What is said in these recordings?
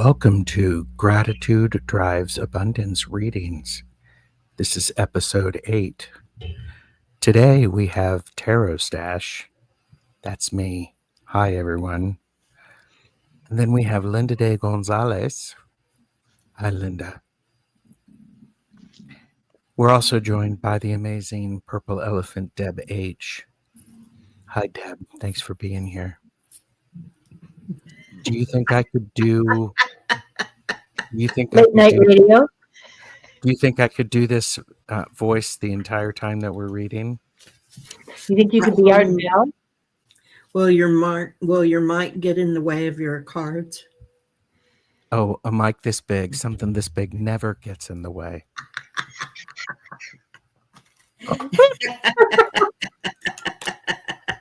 Welcome to Gratitude Drives Abundance Readings. This is episode 8. Today we have Tarot Stash. That's me. Hi, everyone. And then we have Linda De Gonzalez. Hi, Linda. We're also joined by the amazing Purple Elephant, Deb H. Hi, Deb. Thanks for being here. Do you think I could do... Late night radio? Do you think I could do this voice the entire time that we're reading? You think you could be Art and Bell? Will your mic get in the way of your cards? Oh, a mic this big, something this big never gets in the way.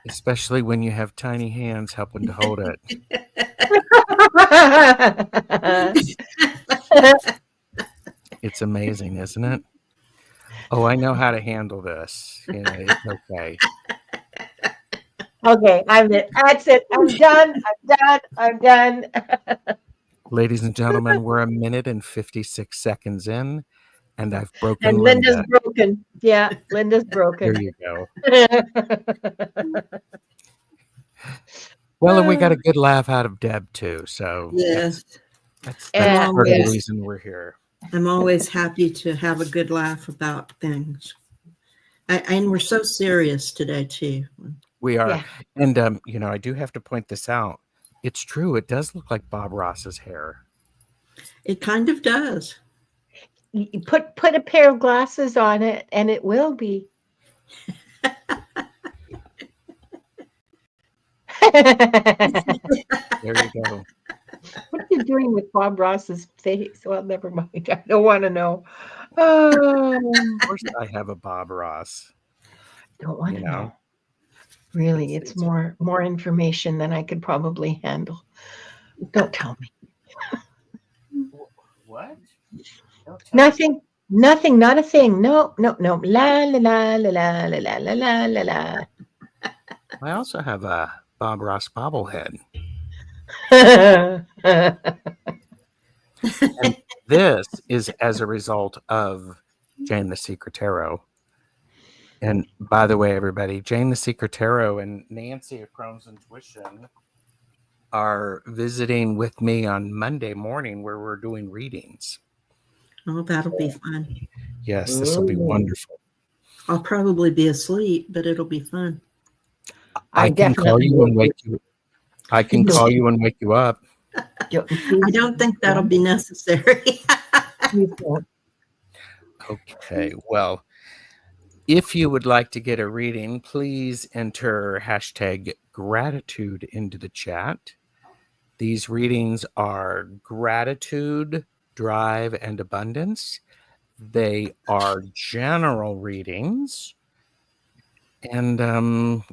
Especially when you have tiny hands helping to hold it. It's amazing, isn't it? Oh, I know how to handle this. It's okay. Okay, that's it. I'm done. Ladies and gentlemen, we're 1 minute and 56 seconds in, and I've broken And Linda's broken. Yeah, Linda's broken. There you go. Well, and we got a good laugh out of Deb, too. So yes, that's part of the reason we're here. I'm always happy to have a good laugh about things. And we're so serious today, too. We are. Yeah. And, I do have to point this out. It's true. It does look like Bob Ross's hair. It kind of does. You put a pair of glasses on it, and it will be. There you go. What are you doing with Bob Ross's face? Well, never mind. I don't want to know. Oh. Of course I have a Bob Ross. Don't want to know. Really, it's more information than I could probably handle. Don't tell me. What? Nothing, not a thing. No. La la la la la la la la la la. I also have a Bob Ross bobblehead. And this is as a result of Jane the Secret Tarot. And by the way, everybody, Jane the Secret Tarot and Nancy of Crohn's Intuition are visiting with me on Monday morning where we're doing readings. Oh, that'll be fun. Yes, this will be wonderful. I'll probably be asleep, but it'll be fun. I can call you and wake you. I can call you and wake you up. I don't think that'll be necessary. Okay, well, if you would like to get a reading, please enter hashtag gratitude into the chat. These readings are gratitude, drive, and abundance. They are general readings. And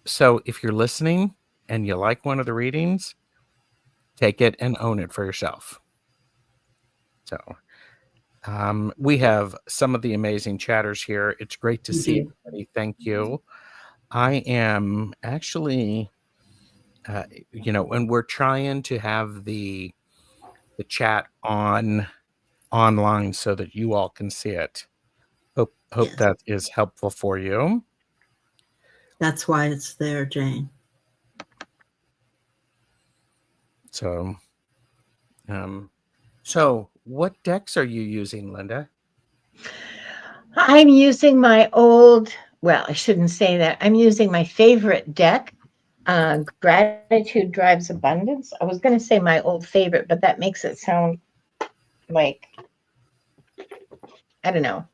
so if you're listening and you like one of the readings, take it and own it for yourself. So we have some of the amazing chatters here. It's great to see everybody. Thank you. I am actually, and we're trying to have the chat online so that you all can see it. Hope that is helpful for you. That's why it's there, Jane. So, so what decks are you using, Linda? I'm using my I shouldn't say that. I'm using my favorite deck, Gratitude Drives Abundance. I was going to say my old favorite, but that makes it sound like, I don't know,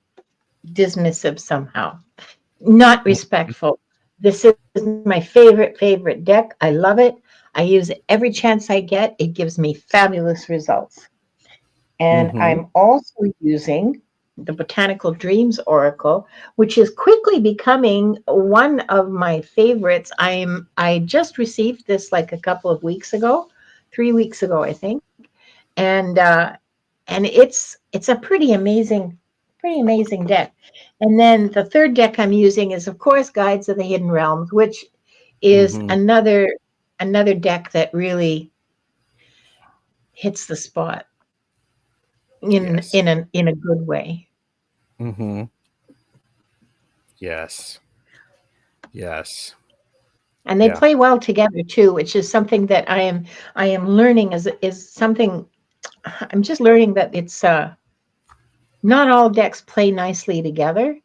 dismissive somehow. Not respectful. This is my favorite deck. I love it. I use it every chance I get. It gives me fabulous results. And I'm also using the Botanical Dreams Oracle, which is quickly becoming one of my favorites. I just received this like a couple of weeks ago, 3 weeks ago, I think. And it's a pretty amazing deck. And then the third deck I'm using is, of course, Guides of the Hidden Realms, which is another deck that really hits the spot in Yes. in a good way. Mm-hmm. Yes. Yes. And they Yeah. play well together too, which is something that I am learning is something I'm just learning that it's not all decks play nicely together,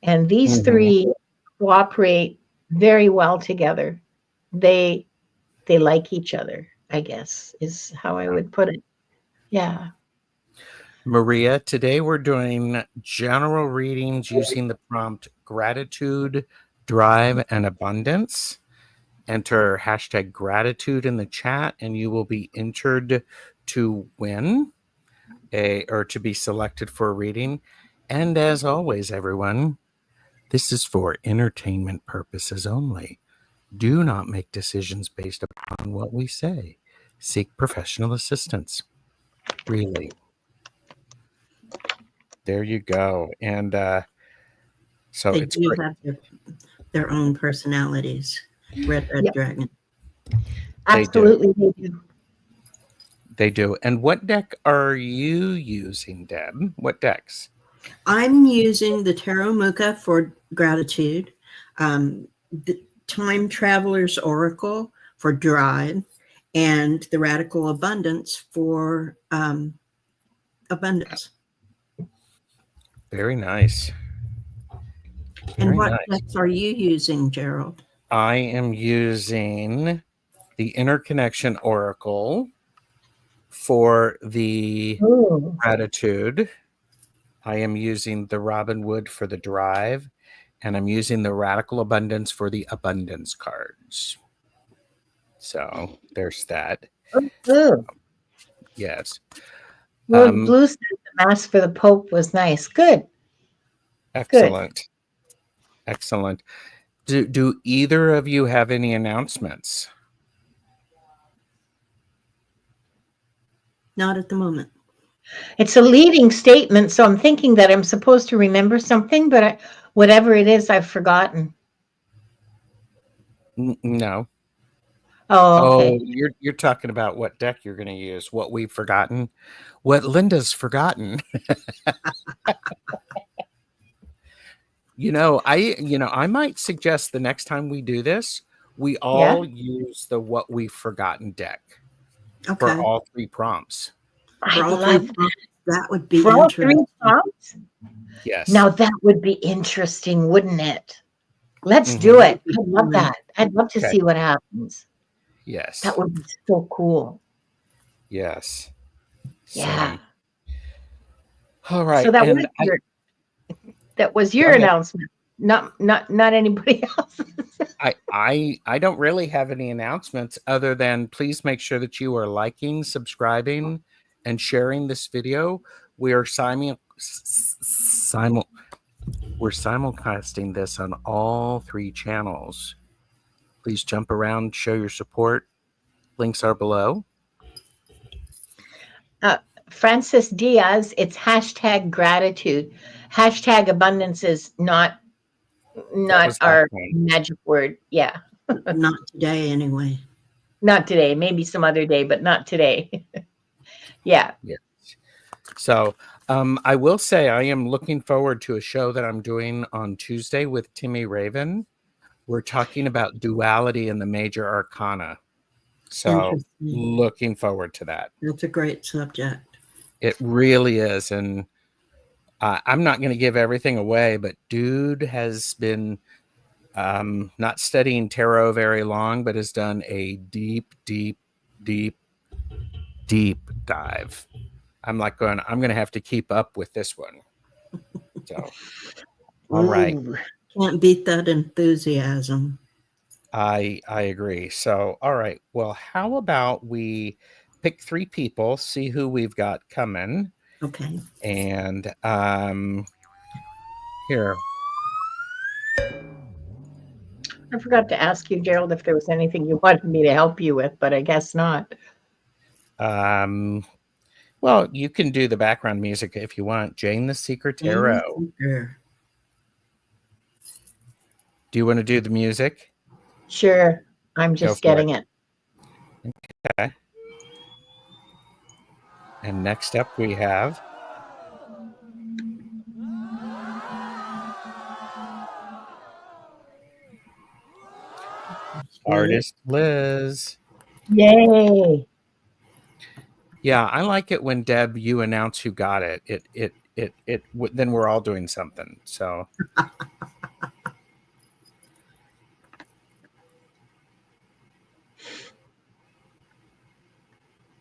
and these Mm-hmm. three cooperate very well together. They they like each other, I guess, is how I would put it. Yeah. Maria, today we're doing general readings using the prompt gratitude, drive, and abundance. Enter hashtag gratitude in the chat, and you will be entered to win or to be selected for a reading. And as always, everyone, this is for entertainment purposes only. Do not make decisions based upon what we say. Seek professional assistance. Really. There you go. And so They it's do great. have their own personalities. Red Yep. Dragon. They do. Absolutely they do. They do. And what deck are you using, Deb? What decks? I'm using the Tarot Muka for gratitude, the Time Traveler's Oracle for drive, and the Radical Abundance for abundance. Very nice. And Very what nice. decks are you using, Gerald? I am using the Interconnection Oracle for the Ooh. gratitude. I am using the Robin Wood for the drive, and I'm using the Radical Abundance for the abundance cards. So there's that. Ooh. Yes. Well, Blue said the mass for the Pope was nice. Good. Excellent. Excellent. Do either of you have any announcements? Not at the moment. It's a leading statement, so I'm thinking that I'm supposed to remember something, but whatever it is, I've forgotten. No. Oh, okay. Oh, you're talking about what deck you're going to use, what we've forgotten, what Linda's forgotten. I might suggest the next time we do this, we Yeah. all use the what we've forgotten deck for Okay. all three prompts. For I'd all three love prompts, that would be for all three interesting. prompts. Yes. Now that would be interesting, wouldn't it? Let's Mhm. do it. I'd love that. I'd love to Okay. see what happens. Yes. That would be so cool. Yes. Yeah. All right. So that And was Go your ahead. announcement, not anybody else's. I don't really have any announcements other than please make sure that you are liking, subscribing, and sharing this video. We are simulcasting this on all three channels. Please jump around, show your support. Links are below. Francis Diaz, it's hashtag gratitude. Hashtag abundance is not was our last one. magic word. Yeah. Not today, anyway. Not today. Maybe some other day, but not today. Yeah. Yes. So I will say I am looking forward to a show that I'm doing on Tuesday with Timmy Raven. We're talking about duality in the major arcana. So Interesting. looking forward to that. That's a great subject. It really is. And I'm not going to give everything away, but dude has been not studying tarot very long, but has done a deep dive. I'm going to have to keep up with this one. So, all right. Ooh. Can't beat that enthusiasm. I agree. So, all right. Well, how about we pick three people, see who we've got coming, Okay. and here. I forgot to ask you, Gerald, if there was anything you wanted me to help you with, but I guess not. Well, you can do the background music if you want. Jane the Secret Tarot. Sure. Do you want to do the music? Sure. I'm Go just for getting it. Okay. And next up we have artist Liz. Yay. Yeah, I like it when Deb, you announce who got it. Then we're all doing something. So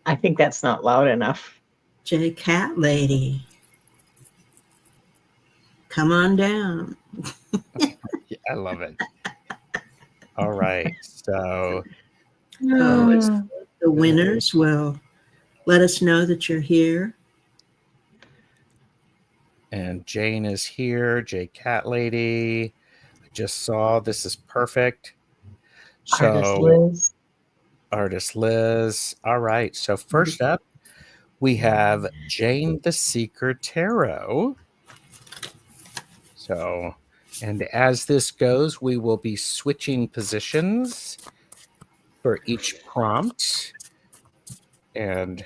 I think that's not loud enough. J Cat Lady. Come on down. yeah, I love it. All right. So The winners will let us know that you're here. And Jane is here. J Cat Lady. I just saw this is perfect. So Artist Liz. Artist Liz. All right. So first up, we have Jane the Seeker Tarot. So, and as this goes, we will be switching positions for each prompt. And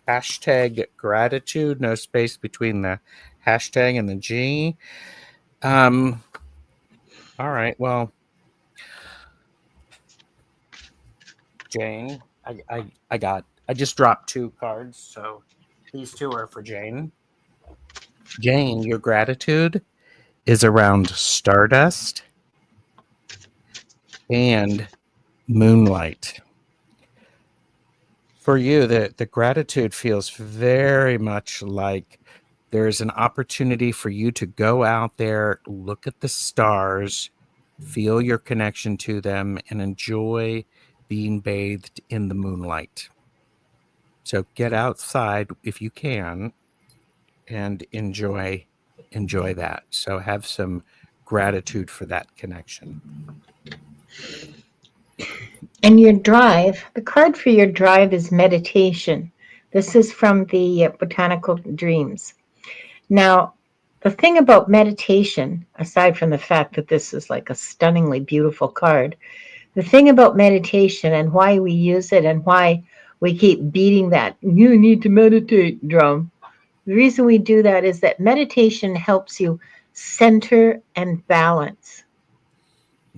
hashtag gratitude, no space between the hashtag and the G. All right. Well, Jane, I just dropped 2 cards, so these 2 are for Jane. Jane, your gratitude is around stardust and moonlight. For you, the gratitude feels very much like there's an opportunity for you to go out there, look at the stars, feel your connection to them, and enjoy being bathed in the moonlight. So get outside if you can and enjoy that. So have some gratitude for that connection. And your drive, the card for your drive is meditation. This is from the Botanical Dreams. Now, the thing about meditation, aside from the fact that this is like a stunningly beautiful card, the thing about meditation and why we use it and why we keep beating that "you need to meditate" drum, the reason we do that is that meditation helps you center and balance.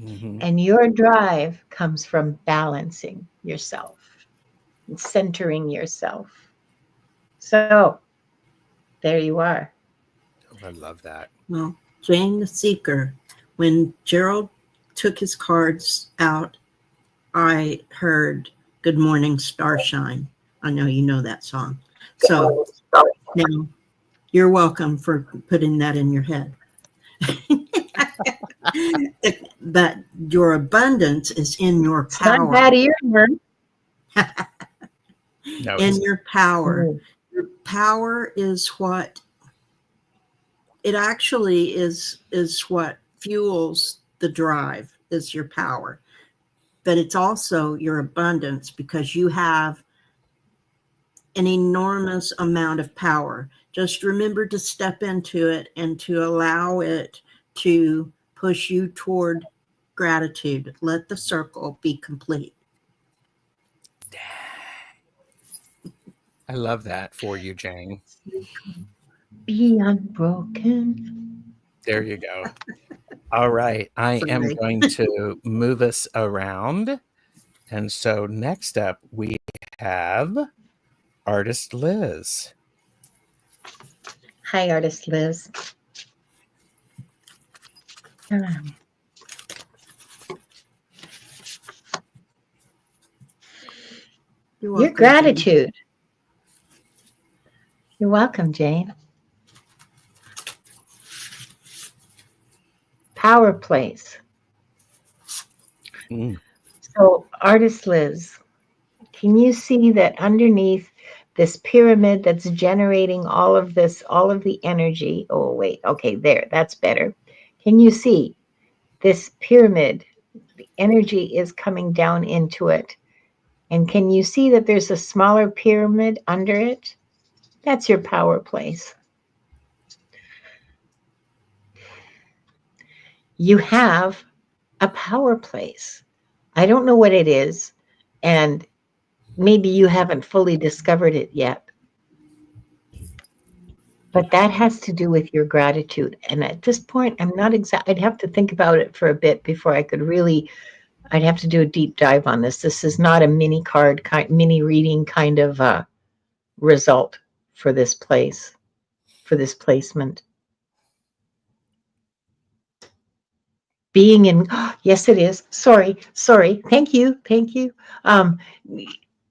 Mm-hmm. And your drive comes from balancing yourself and centering yourself. So there you are. Oh, I love that. Well, Jane the Seeker. When Gerald took his cards out, I heard Good Morning Starshine. I know you know that song. So now you're welcome for putting that in your head. But your abundance is in your power. Not bad earworm. No, In your power. Mm. Your power is what it actually is what fuels the drive, is your power. But it's also your abundance, because you have an enormous amount of power. Just remember to step into it and to allow it to push you toward gratitude. Let the circle be complete. I love that for you, Jane. Be unbroken. There you go. All right. I am going to move us around. And so next up, we have Artist Liz. Hi, Artist Liz. Your gratitude. Jane. You're welcome, Jane. Power plays. So, Artist Liz, can you see that underneath this pyramid that's generating all of this, all of the energy? Oh, wait. Okay, there. That's better. Can you see this pyramid? The energy is coming down into it. And can you see that there's a smaller pyramid under it? That's your power place. You have a power place. I don't know what it is. And maybe you haven't fully discovered it yet. But that has to do with your gratitude. And at this point, I'm not exact. I'd have to think about it for a bit before I could really. I'd have to do a deep dive on this. This is not a mini card kind, mini reading kind of result for this place, for this placement. Being in, yes, it is. Sorry. Thank you.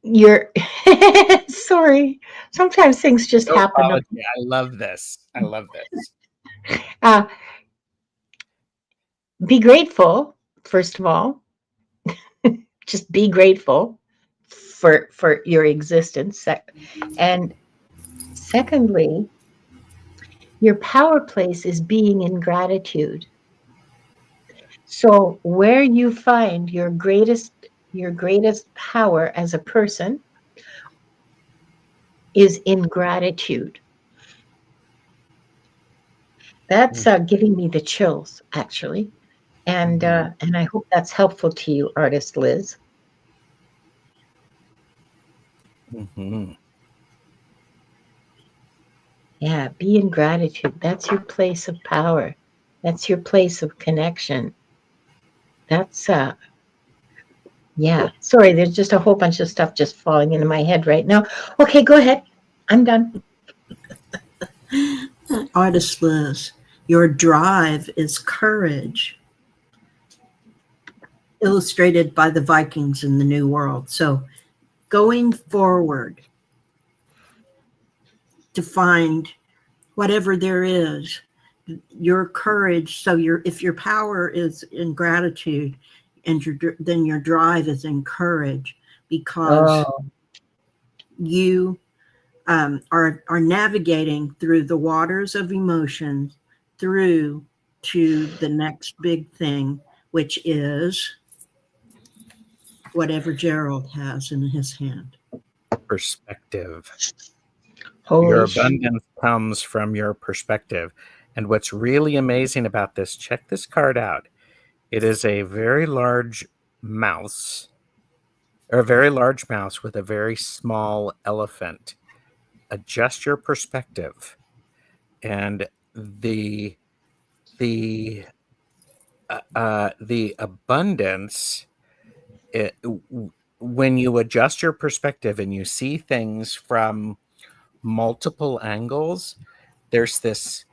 You're sorry. Sometimes things just No happen. apology. I love this. Uh, be grateful, first of all. Just be grateful for your existence. And secondly, your power place is being in gratitude. So where you find your greatest power as a person is in gratitude. That's giving me the chills, actually. And I hope that's helpful to you, artist Liz. Mm-hmm. Yeah, be in gratitude. That's your place of power. That's your place of connection. That's yeah. Sorry, there's just a whole bunch of stuff just falling into my head right now. Okay, go ahead. I'm done. Artist Liz, your drive is courage, illustrated by the Vikings in the New World. So going forward to find whatever there is, your courage. So if your power is in gratitude, and then your drive is in courage, because you are navigating through the waters of emotion through to the next big thing, which is whatever Gerald has in his hand. Perspective. Holy Your abundance comes from your perspective. And what's really amazing about this, check this card out. It is a very large mouse, or a very large mouse with a very small elephant. Adjust your perspective. And the abundance, when you adjust your perspective and you see things from multiple angles, there's this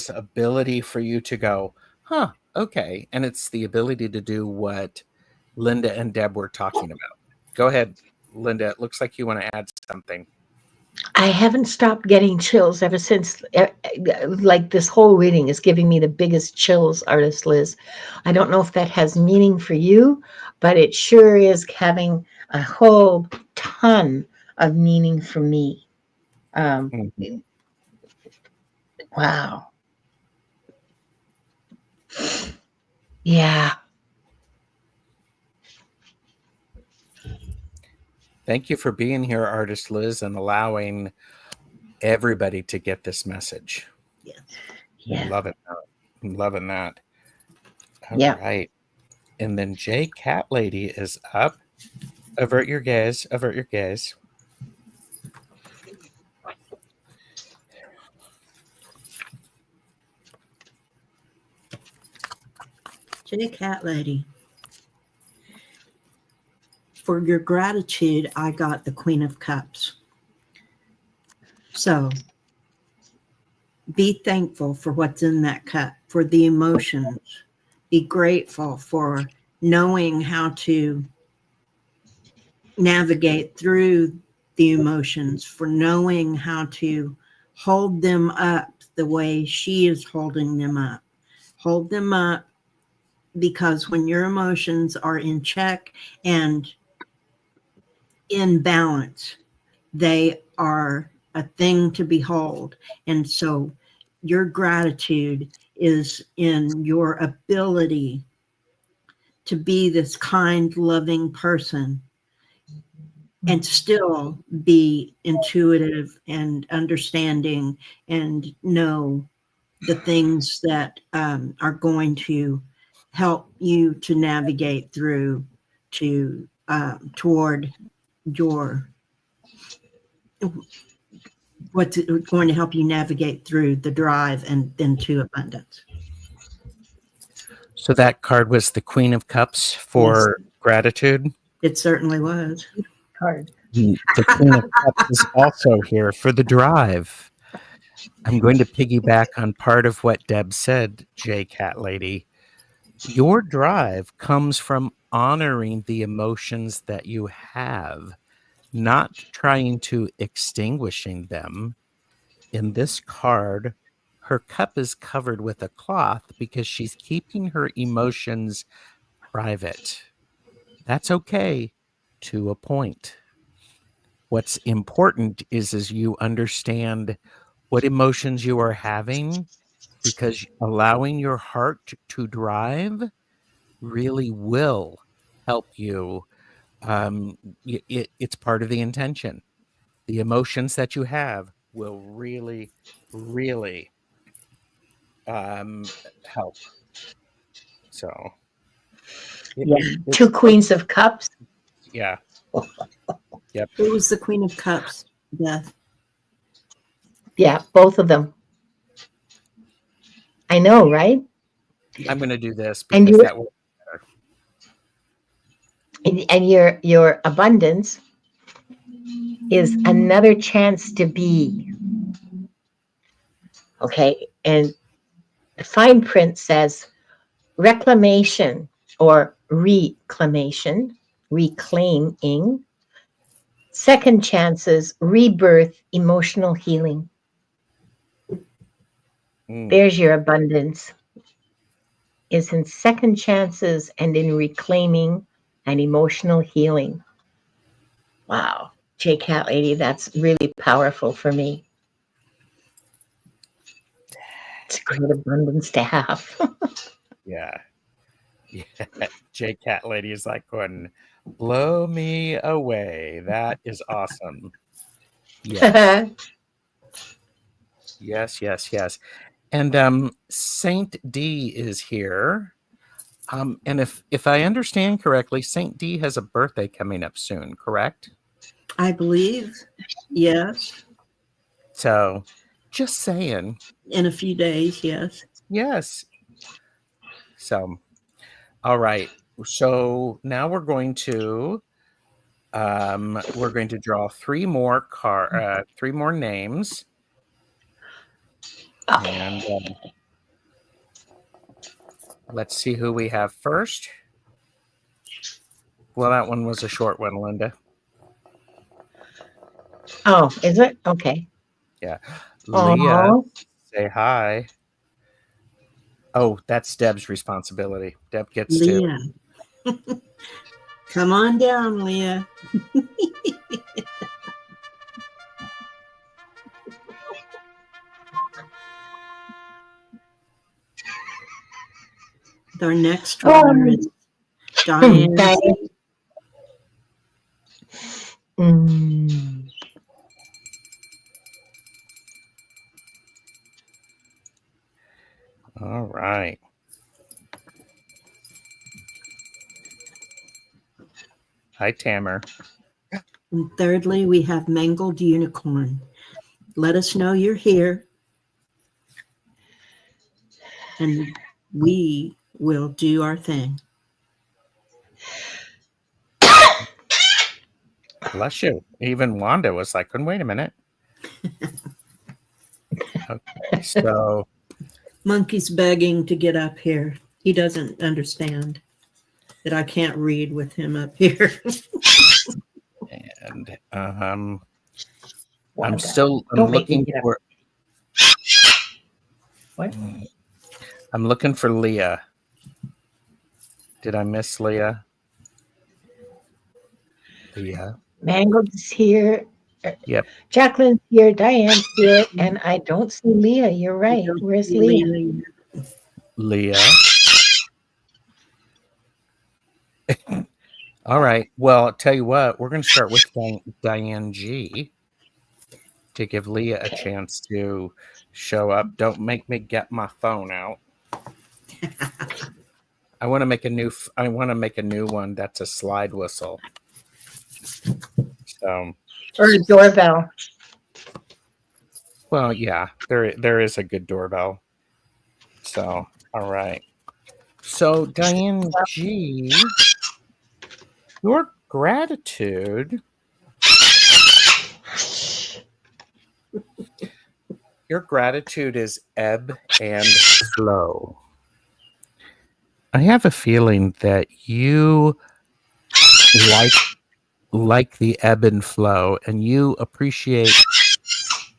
ability for you to go, huh, okay. And it's the ability to do what Linda and Deb were talking about. Go ahead, Linda. It looks like you want to add something. I haven't stopped getting chills ever since. Like, this whole reading is giving me the biggest chills, artist Liz. I don't know if that has meaning for you, but it sure is having a whole ton of meaning for me. Wow. Yeah. Thank you for being here, artist Liz, and allowing everybody to get this message. Yeah. I'm loving that. All right. And then J Cat Lady is up. Avert your gaze. J Cat Lady, for your gratitude, I got the Queen of Cups. So be thankful for what's in that cup, for the emotions. Be grateful for knowing how to navigate through the emotions, for knowing how to hold them up the way she is holding them up. Hold them up, because when your emotions are in check and in balance, they are a thing to behold. And so your gratitude is in your ability to be this kind, loving person and still be intuitive and understanding and know the things that are going to help you to navigate through to toward your what's going to help you navigate through the drive and into abundance. So that card was the Queen of Cups for gratitude. It certainly was. Card. The Queen of Cups is also here for the drive. I'm going to piggyback on part of what Deb said, J Cat Lady. Your drive comes from honoring the emotions that you have, not trying to extinguishing them. In this card, her cup is covered with a cloth because she's keeping her emotions private. That's okay to a point. What's important is you understand what emotions you are having, because allowing your heart to drive really will help you. It's part of the intention. The emotions that you have will really, really help. So, Two Queens of Cups. Yeah. Yep. Who was the Queen of Cups, Beth? Yeah, both of them. I know, right? I'm going to do this And because you- that will And your abundance is another chance to be. Okay, and the fine print says reclamation or reclamation, reclaiming, second chances, rebirth, emotional healing. There's your abundance. Is in second chances and in reclaiming and emotional healing. Wow, J Cat Lady, that's really powerful for me. It's a great abundance to have. Yeah. J Cat Lady is like going, blow me away. That is awesome. Yes. Yes. And Saint D is here. And if I understand correctly, Saint D has a birthday coming up soon, correct? I believe, yes. So just saying. In a few days, yes. Yes. So, all right. So now we're going to draw three more names. And let's see who we have first. Well, that one was a short one, Linda. Oh, is it? Okay. Yeah. Aww. Leah, say hi. Oh, that's Deb's responsibility. Deb gets Leah. Come on down, Leah. Our next runner is Diane. All right. Hi, Tamer. And thirdly, we have Mangled Unicorn. Let us know you're here, and we will do our thing. Bless you. Even Wanda was like, wait a minute. Okay, so Monkey's begging to get up here. He doesn't understand that I can't read with him up here. and I'm looking for what? I'm looking for Leah. Did I miss Leah? Leah. Mangled is here. Yep. Jacqueline's here. Diane's here. And I don't see Leah. You're right. Where's Leah? Leah. All right. Well, I'll tell you what, we're going to start with Diane G to give Leah a chance to show up. Don't make me get my phone out. I want to make a new one that's a slide whistle. So, Or a doorbell. well, yeah, there is a good doorbell. So, all right. So, Diane G, your gratitude. Your gratitude is ebb and flow. I have a feeling that you like the ebb and flow, and you appreciate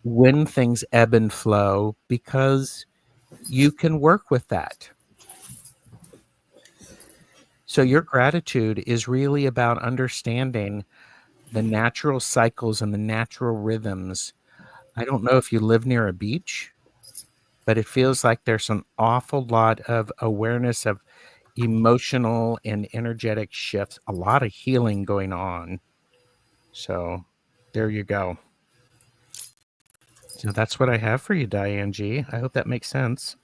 when things ebb and flow because you can work with that. So your gratitude is really about understanding the natural cycles and the natural rhythms. I don't know if you live near a beach, but it feels like there's an awful lot of awareness of emotional and energetic shifts, a lot of healing going on. So there you go. So that's what I have for you, Diane G. I hope that makes sense.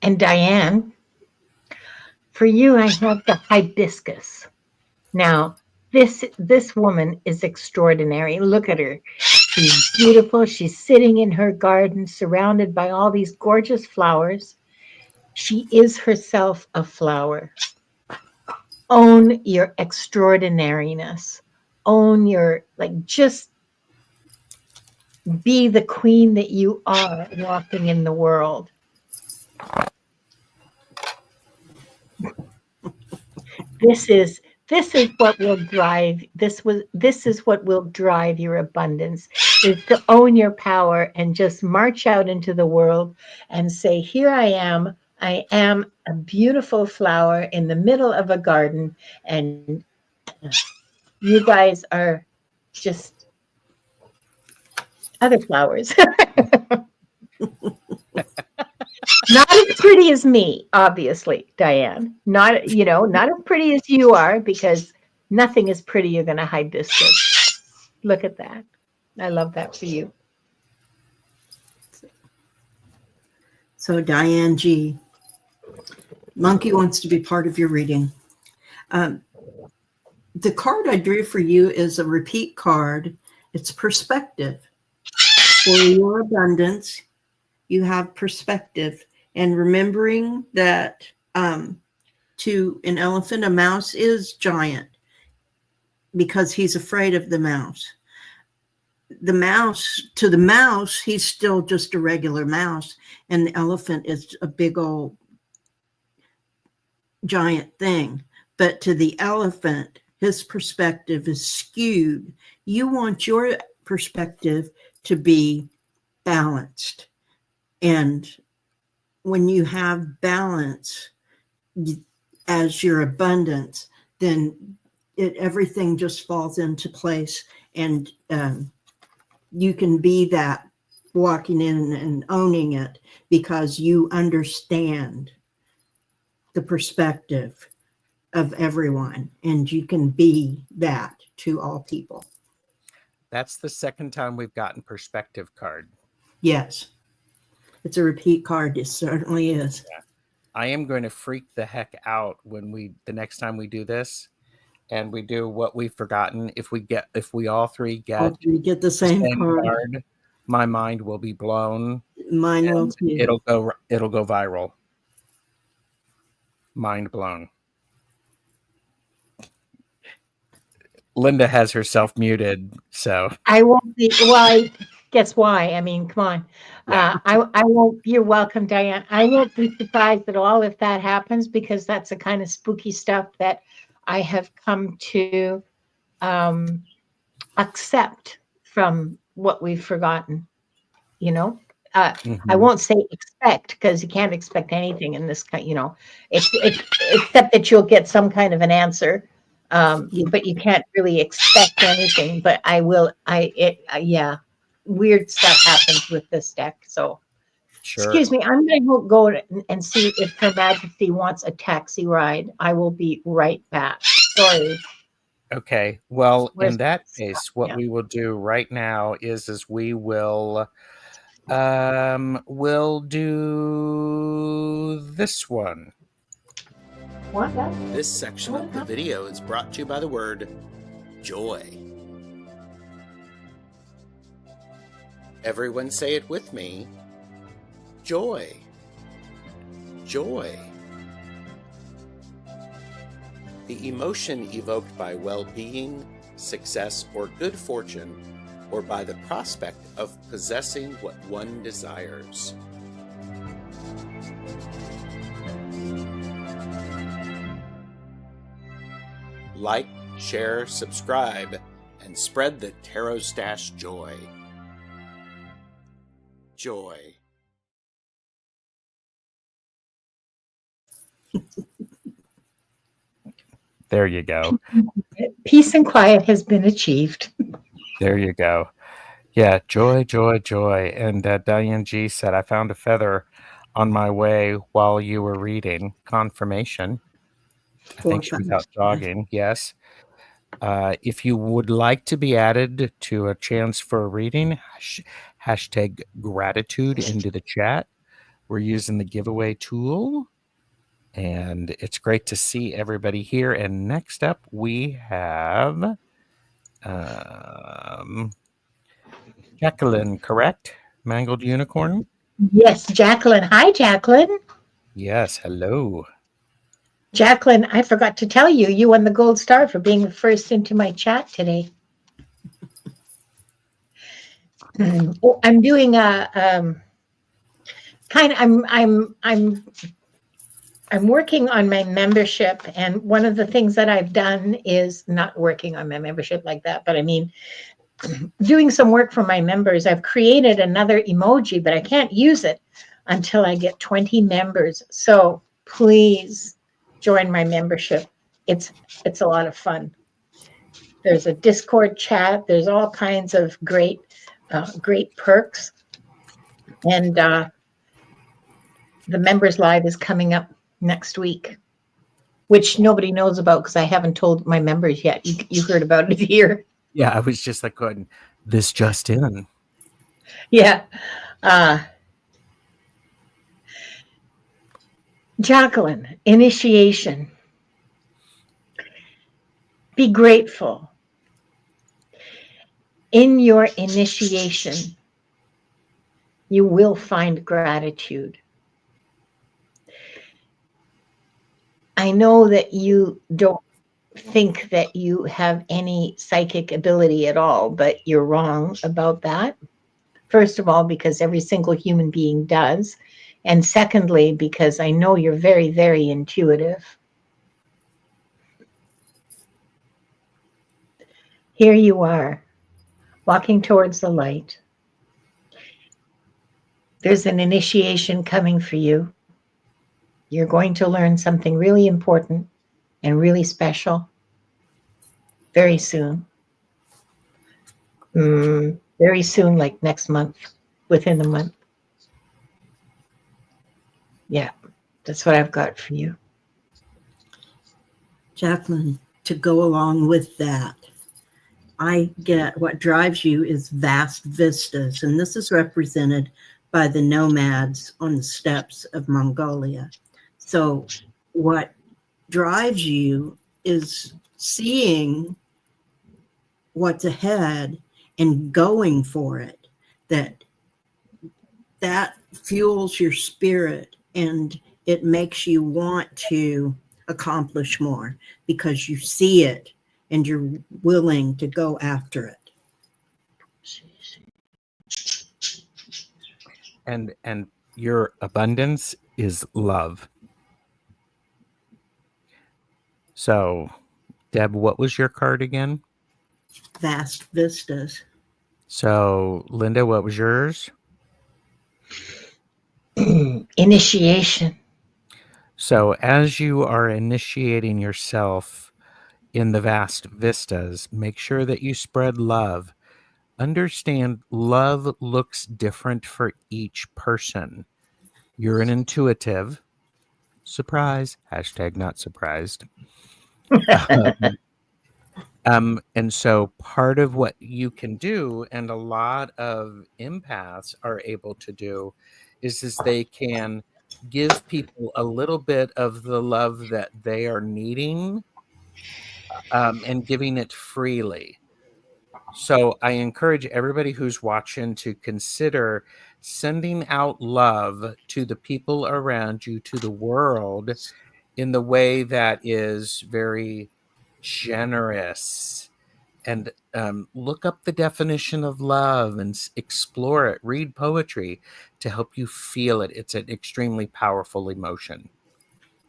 And Diane, for you, I have the hibiscus. Now, this woman is extraordinary. Look at her. She's beautiful. She's sitting in her garden surrounded by all these gorgeous flowers. She is herself a flower. Own your extraordinariness. Own your, like, just be the queen that you are walking in the world. This is what will drive this is what will drive your abundance, is to own your power and just march out into the world and say, here I am a beautiful flower in the middle of a garden, and you guys are just other flowers. Not as pretty as me, obviously, Diane. Not, not as pretty as you are, because nothing is prettier than a hibiscus. Look at that. I love that for you. So Diane G, Monkey wants to be part of your reading. The card I drew for you is a repeat card. It's perspective. For your abundance, you have perspective. And remembering that to an elephant, a mouse is giant because he's afraid of the mouse. To the mouse, he's still just a regular mouse. And the elephant is a big old giant thing. But to the elephant, his perspective is skewed. You want your perspective to be balanced. And when you have balance as your abundance, then everything just falls into place, and you can be that, walking in and owning it, because you understand the perspective of everyone, and you can be that to all people. That's the second time we've gotten perspective card. Yes. It's a repeat card. It certainly is. Yeah. I am going to freak the heck out when the next time we do this and we do what we've forgotten. If we all three get the same card, my mind will be blown. Mine will too. It'll go viral. Mind blown. Linda has herself muted, so I won't be. Well, guess why? I mean, come on. Yeah. I won't. You're welcome, Diane. I won't be surprised at all if that happens, because that's the kind of spooky stuff that I have come to accept from what we've forgotten. I won't say expect, because you can't expect anything in this kind. It's except that you'll get some kind of an answer. But you can't really expect anything. But I will. Yeah, weird stuff happens with this deck. So, sure. Excuse me, I'm going to go and see if Her Majesty wants a taxi ride. I will be right back. Sorry. Okay. Well, Where's in that the case, stuff? what Yeah. we will do right now is we will we'll do this one. This section of the video is brought to you by the word joy. Everyone say it with me. Joy. Joy. The emotion evoked by well-being, success, or good fortune, or by the prospect of possessing what one desires. Like, share, subscribe, and spread the Tarot Stash joy. Joy. There you go. Peace and quiet has been achieved. There you go. Yeah, joy, joy, joy. And Diane G said, I found a feather on my way while you were reading. Confirmation. I think she was out jogging. Yes. If you would like to be added to a chance for a reading, hashtag gratitude into the chat. We're using the giveaway tool. And it's great to see everybody here. And next up, we have Jacqueline, correct? Mangled Unicorn? Yes, Jacqueline. Hi, Jacqueline. Yes, hello. Jacqueline, I forgot to tell you, you won the gold star for being the first into my chat today. I'm doing a I'm working on my membership, and one of the things that I've done is not working on my membership like that, but I mean, doing some work for my members. I've created another emoji, but I can't use it until I get 20 members. So please join my membership. It's a lot of fun. There's a Discord chat. There's all kinds of great perks, and the members live is coming up next week, which nobody knows about because I haven't told my members yet. You heard about it here. Yeah, I was just like going, this just in. Yeah. Jacqueline, initiation. Be grateful. In your initiation, you will find gratitude. I know that you don't think that you have any psychic ability at all, but you're wrong about that. First of all, because every single human being does. And secondly, because I know you're very, very intuitive. Here you are, walking towards the light. There's an initiation coming for you. You're going to learn something really important and really special very soon. Very soon, like next month, within a month. Yeah, that's what I've got for you. Jacqueline, to go along with that, I get what drives you is vast vistas, and this is represented by the nomads on the steppes of Mongolia. So what drives you is seeing what's ahead and going for it. That fuels your spirit, and it makes you want to accomplish more because you see it and you're willing to go after it. And your abundance is love. So, Deb, what was your card again? Vast vistas. So, Linda, what was yours? Initiation. So, as you are initiating yourself in the vast vistas, make sure that you spread love. Understand love looks different for each person. You're an intuitive. Surprise. Hashtag not surprised. And so part of what you can do, and a lot of empaths are able to do, is they can give people a little bit of the love that they are needing, and giving it freely. So I encourage everybody who's watching to consider sending out love to the people around you, to the world, in the way that is very generous. And look up the definition of love and explore it. Read poetry to help you feel it. It's an extremely powerful emotion.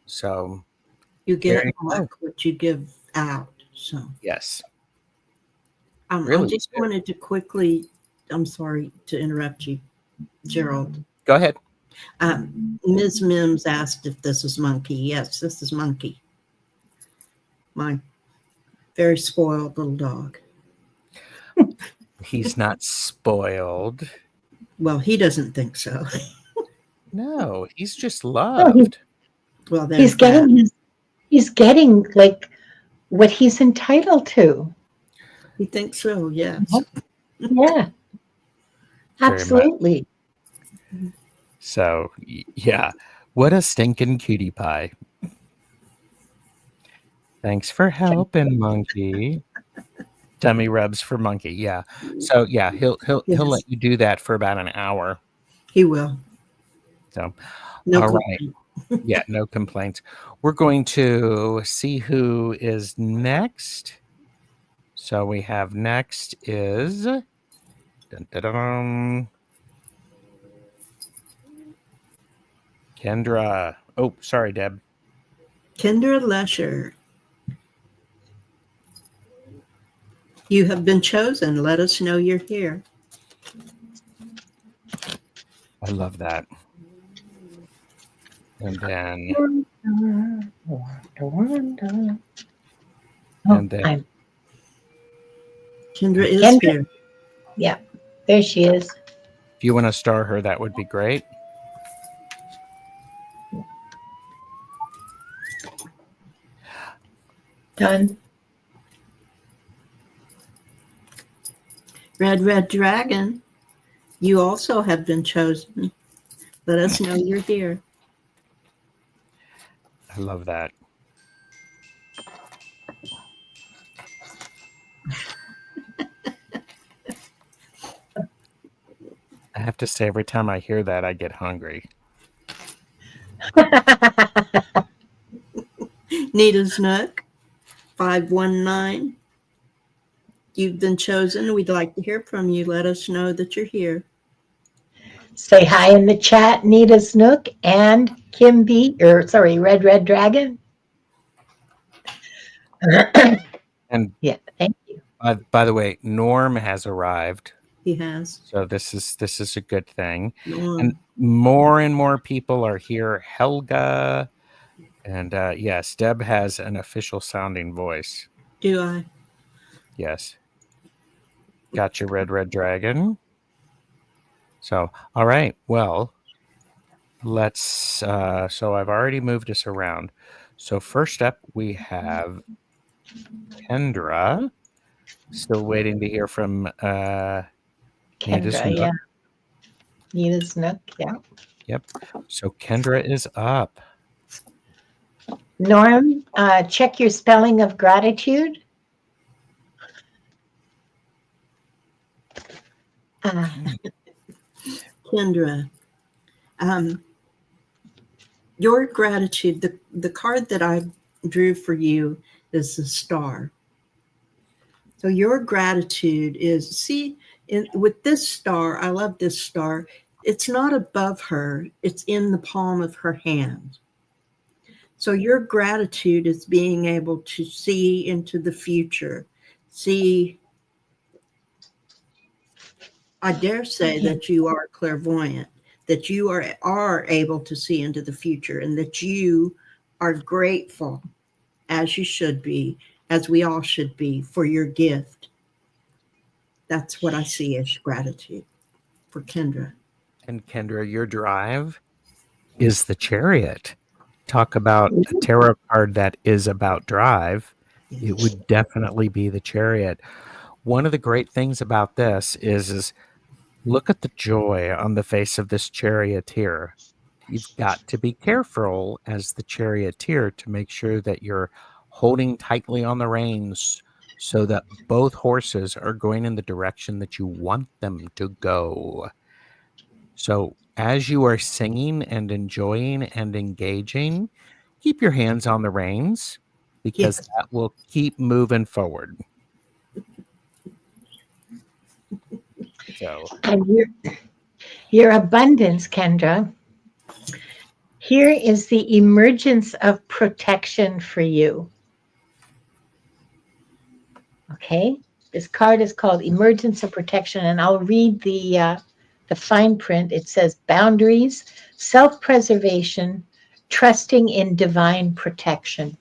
So You there get you go. back what you give out. So Yes. I Really just do. wanted to quickly, I'm sorry to interrupt you, Gerald. Go ahead. Ms. Mims asked if this is Monkey. Yes, this is Monkey. My very spoiled little dog. He's not spoiled. Well, he doesn't think so. No, he's just loved. Well, there's that. He's getting like what he's entitled to. He thinks so, yes. Yeah. Very Absolutely. So, yeah. What a stinking cutie pie. Thanks for helping, Monkey. Tummy rubs for Monkey. Yeah. So, yeah, he'll Yes. let you do that for about an hour. He will. So, No all complaint. right. Yeah, no complaints. We're going to see who is next. So we have next is dun, dun, dun, Kendra. Oh, sorry, Deb. Kendra Lesher. You have been chosen. Let us know you're here. I love that. And then and then Kendra is Kendra. here. Yeah, there she is. if you want to star her, that would be great. Done. Red Dragon, you also have been chosen. Let us know you're here. I love that. I have to say, every time I hear that, I get hungry. Nita's Nook, 519. You've been chosen. We'd like to hear from you. Let us know that you're here. Say hi in the chat, Nita's Nook and Red Dragon. And yeah, thank you. By the way, Norm has arrived. He has. So this is a good thing. Norm. And more people are here. Helga. And yes, Deb has an official sounding voice. Do I? Yes. Got your red dragon. So, all right. Well, let's so I've already moved us around. So first up we have Kendra. Still waiting to hear from Nita's Kendra, Nook. yeah. Nita's Nook, yeah. Yep. So Kendra is up. Norm, check your spelling of gratitude. Kendra, your gratitude, the card that I drew for you is the star. So your gratitude is, with this star, I love this star. It's not above her, it's in the palm of her hand. So your gratitude is being able to see into the future, I dare say that you are clairvoyant, that you are able to see into the future, and that you are grateful, as you should be, as we all should be, for your gift. That's what I see as gratitude for Kendra. And Kendra, your drive is the Chariot. Talk about a tarot card that is about drive. It would definitely be the Chariot. One of the great things about this is look at the joy on the face of this charioteer. you've got to be careful as the charioteer to make sure that you're holding tightly on the reins so that both horses are going in the direction that you want them to go. So, as you are singing and enjoying and engaging, keep your hands on the reins because Yes. that will keep moving forward. So, And your abundance, Kendra, here is the emergence of protection for you. Okay, this card is called Emergence of Protection, and I'll read the fine print. It says boundaries, self-preservation, trusting in divine protection.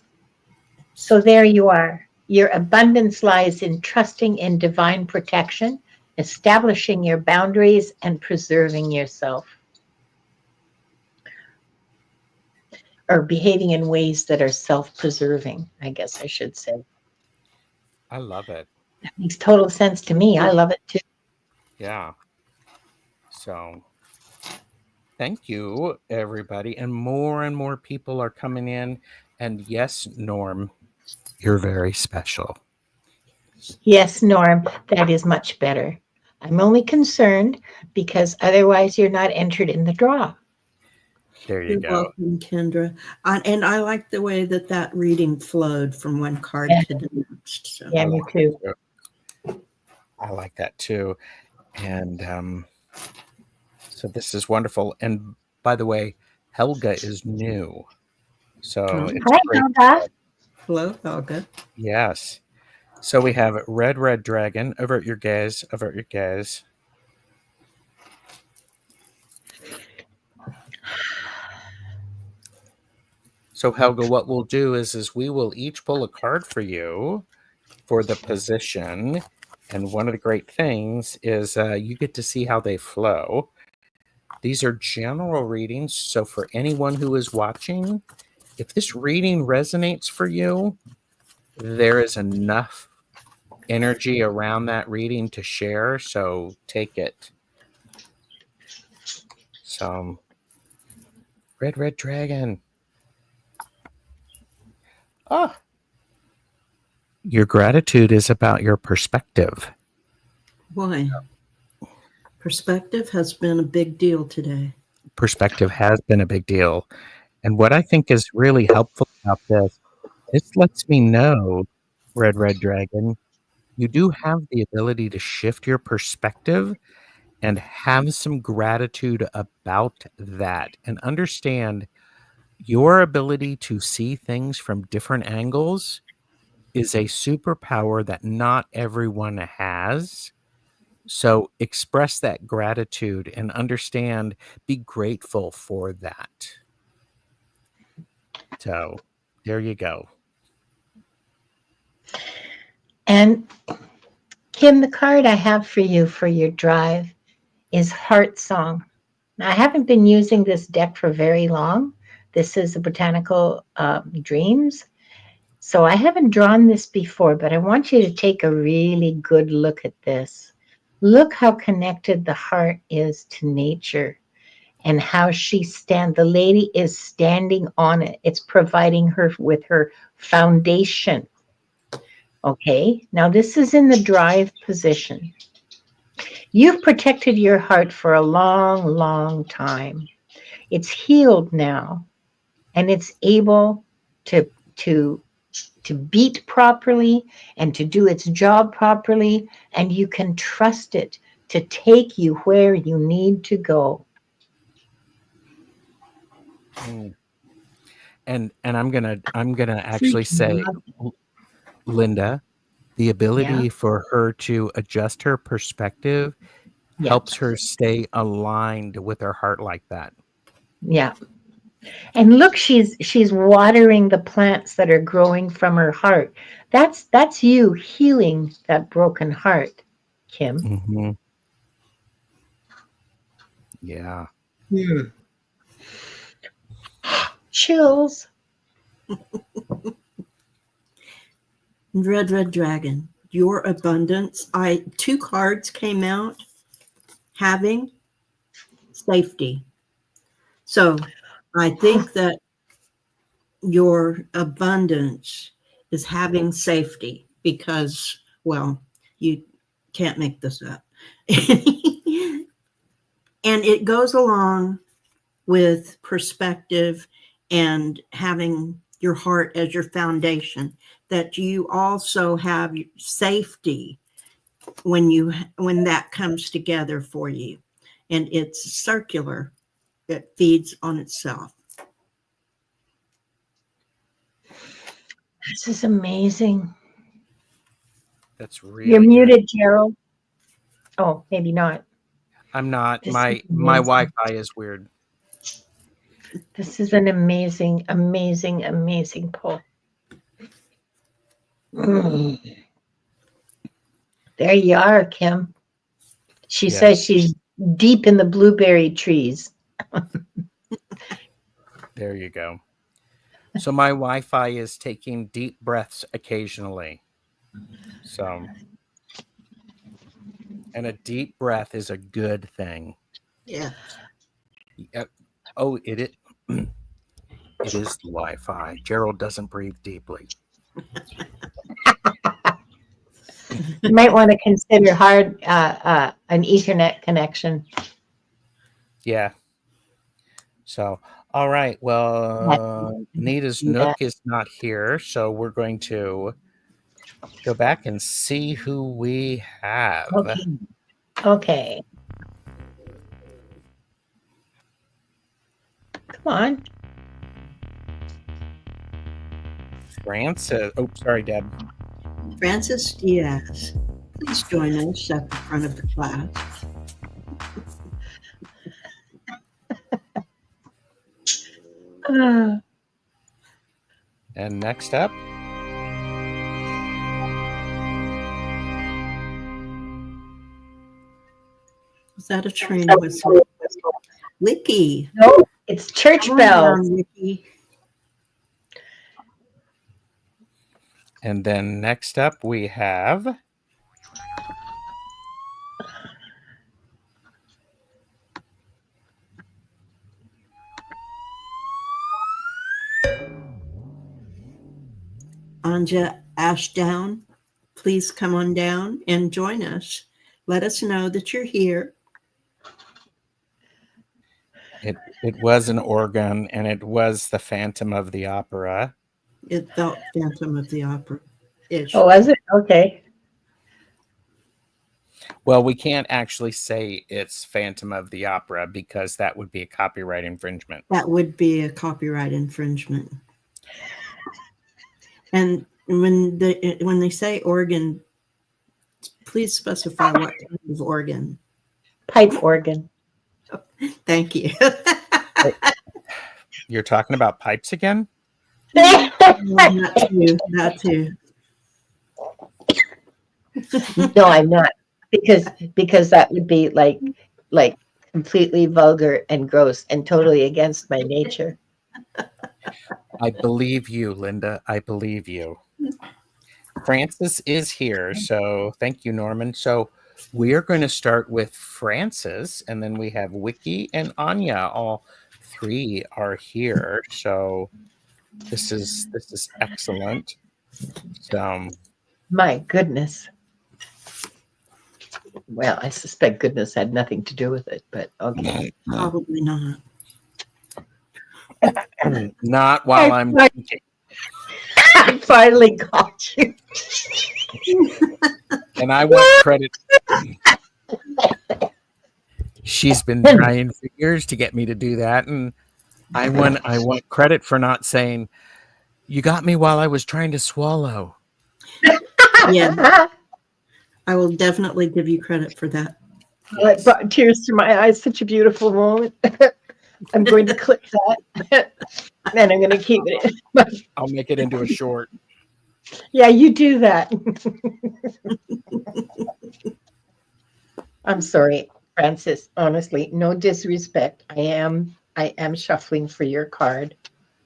So there you are. Your abundance lies in trusting in divine protection, establishing your boundaries, and preserving yourself. Or behaving in ways that are self-preserving, I guess I should say. I love it. That makes total sense to me. I love it too. Yeah. So, thank you, everybody. And more people are coming in. And yes, Norm, you're very special. Yes, Norm, that is much better. I'm only concerned because otherwise you're not entered in the draw. There you You're go. welcome, Kendra. And I like the way that reading flowed from one card Yeah. to the next. So. Yeah, me too. I like that too. And so this is wonderful. And by the way, Helga is new. So Oh. it's Hi, great. Helga. Hello, Helga. Yes. So we have Red Dragon. Avert your gaze. Avert your gaze. So Helga, what we'll do is we will each pull a card for you for the position. And one of the great things is you get to see how they flow. These are general readings. So for anyone who is watching, if this reading resonates for you, there is enough energy around that reading to share. So take it. So Red Dragon. Ah, your gratitude is about your perspective. Boy, perspective has been a big deal today. Perspective has been a big deal. And what I think is really helpful about this lets me know, Red Dragon, you do have the ability to shift your perspective and have some gratitude about that and understand your ability to see things from different angles is a superpower that not everyone has. So express that gratitude and understand, be grateful for that. So there you go. And Kim, the card I have for you for your drive is Heart Song. Now, I haven't been using this deck for very long. This is the Botanical Dreams. So I haven't drawn this before, but I want you to take a really good look at this. Look how connected the heart is to nature and how the lady is standing on it. It's providing her with her foundation. Okay, now this is in the drive position. You've protected your heart for a long, long time. It's healed now, and it's able to to to beat properly and to do its job properly, and you can trust it to take you where you need to go. And I'm gonna actually say, Love- Linda, the Yeah, ability for her to adjust her perspective yeah, helps her stay aligned with her heart like that. yeah. And look, she's watering the plants that are growing from her heart. That's you healing that broken heart, Kim. Mm-hmm. Yeah. Hmm. Chills. Red Dragon, your abundance. Two cards came out having safety. So I think that your abundance is having safety because, well, you can't make this up. And it goes along with perspective and having your heart as your foundation, that you also have safety when that comes together for you. And it's circular. It feeds on itself. This is amazing. That's really You're good. muted, Gerald. Oh, maybe not. I'm not. This My is my amazing. Wi-Fi is weird. This is an amazing, amazing, amazing pull. Mm. There you are, Kim. She Yes. says she's deep in the blueberry trees. There you go. So my Wi-Fi is taking deep breaths occasionally. So, and a deep breath is a good thing. Yeah. Oh, it is the Wi-Fi. Gerald doesn't breathe deeply. You might want to consider hard an Ethernet connection. Yeah. So, all right. Well, Nita's Nook is not here, so we're going to go back and see who we have. Okay. Okay. Come on. Francis. Oh, sorry, Deb. Francis Diaz, please join us at the front of the class. And next up, Was that a train whistle? Wiki. No, it's church Come on bells. down, Wiki. and then next up we have Anja Ashdown. Please come on down and join us. Let us know that you're here. it was an organ, and it was the Phantom of the Opera. It felt Phantom of the Opera-ish. Oh, was it? Okay. Well, we can't actually say it's Phantom of the Opera because that would be a copyright infringement. That would be a copyright infringement. And when they say organ, please specify what kind of organ. Pipe organ. Thank you. You're talking about pipes again? That too. No, I'm not. Because that would be like completely vulgar and gross and totally against my nature. I believe you, Linda. I believe you. Francis is here, so thank you, Norman. So we are going to start with Francis, and then we have Wiki and Anya. All three are here, so this is excellent. So, My goodness. Well, I suspect goodness had nothing to do with it, but okay. Probably not. not while I'm thinking. I finally got you. And I want credit. She's been trying for years to get me to do that, and I want credit for not saying, "You got me while I was trying to swallow." Yeah, I will definitely give you credit for that. It brought tears to my eyes. Such a beautiful moment. I'm going to clip that, and I'm going to keep it. I'll make it into a short. Yeah, you do that. I'm sorry, Francis. Honestly, no disrespect. I am shuffling for your card.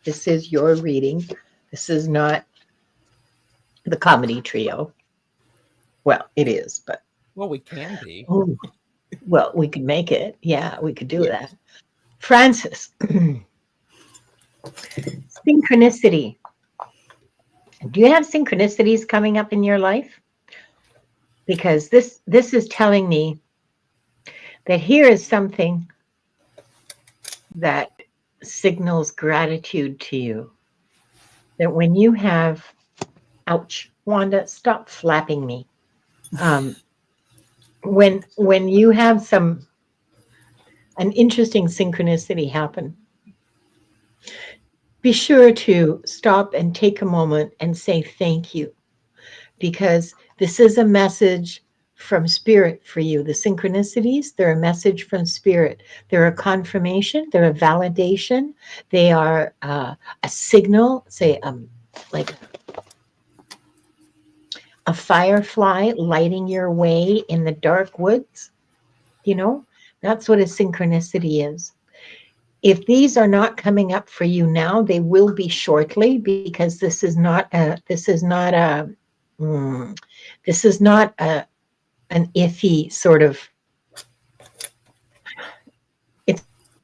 This is your reading. This is not the comedy trio. Well, it is, but. Well, we can be. Oh, well, we could make it. Yeah, we could do that. Francis, synchronicity. Do you have synchronicities coming up in your life? Because this is telling me that here is something that signals gratitude to you. That when you have, ouch, Wanda, stop flapping me. When you have an interesting synchronicity happen, be sure to stop and take a moment and say thank you, because this is a message from spirit for you. The synchronicities, they're a message from spirit. They're a confirmation, they're a validation, they are a signal, say, like a firefly lighting your way in the dark woods. That's what a synchronicity is. If these are not coming up for you now, they will be shortly, because this is not an iffy sort of. It's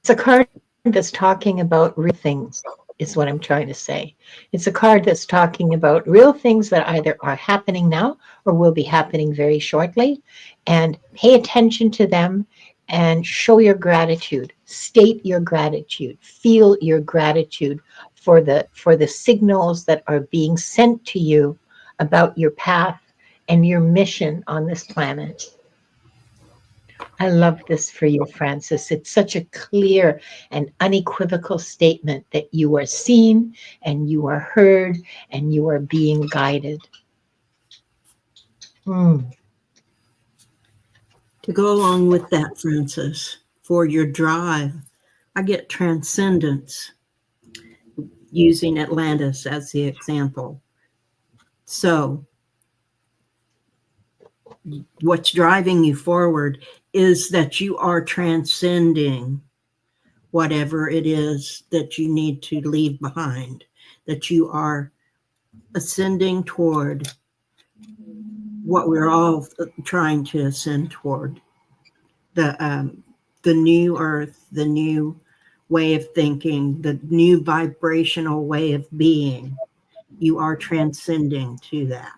a card that's talking about real things, is what I'm trying to say. It's a card that's talking about real things that either are happening now or will be happening very shortly, and pay attention to them and show your gratitude, state your gratitude, feel your gratitude for the signals that are being sent to you about your path and your mission on this planet. I love this for you, Francis. It's such a clear and unequivocal statement that you are seen and you are heard and you are being guided. Mm. To go along with that, Francis, for your drive, I get transcendence, using Atlantis as the example. So what's driving you forward is that you are transcending whatever it is that you need to leave behind, that you are ascending toward what we're all trying to ascend toward, the new earth, the new way of thinking, the new vibrational way of being. You are transcending to that.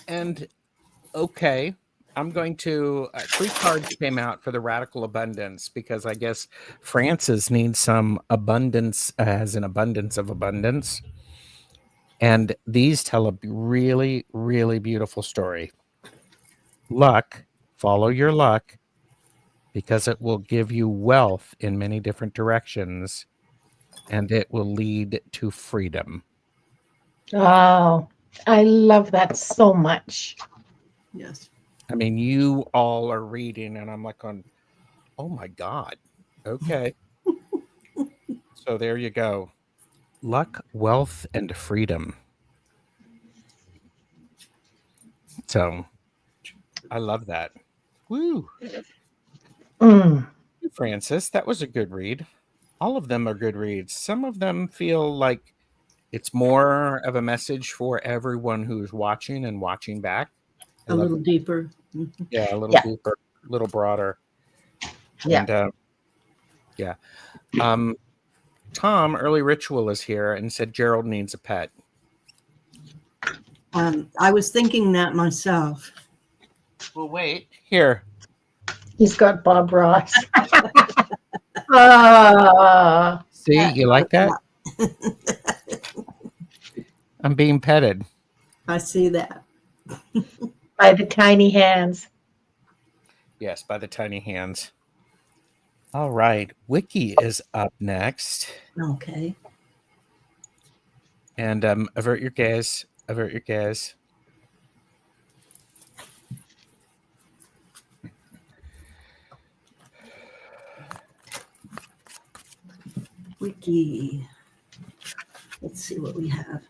And okay, I'm going to 3 cards came out for the radical abundance, because I guess Francis needs some abundance, as an abundance of abundance. And these tell a really, really beautiful story. Luck, follow your luck, because it will give you wealth in many different directions, and it will lead to freedom. Oh, I love that so much. Yes. I mean, you all are reading, and I'm like, oh my God. Okay. So there you go. Luck, wealth, and freedom. So I love that. Woo. Mm. Francis, that was a good read. All of them are good reads. Some of them feel like it's more of a message for everyone who's watching and watching back. A little deeper. Yeah, a little Yeah. deeper, a little broader. Yeah. And yeah. Tom, Early Ritual, is here and said Gerald needs a pet. I was thinking that myself. Well, wait. Here. He's got Bob Ross. Ah. See, you like that? I'm being petted. I see that. By the tiny hands. Yes, by the tiny hands. All right. Wiki is up next. Okay. And avert your gaze. Avert your gaze. Wiki. Let's see what we have.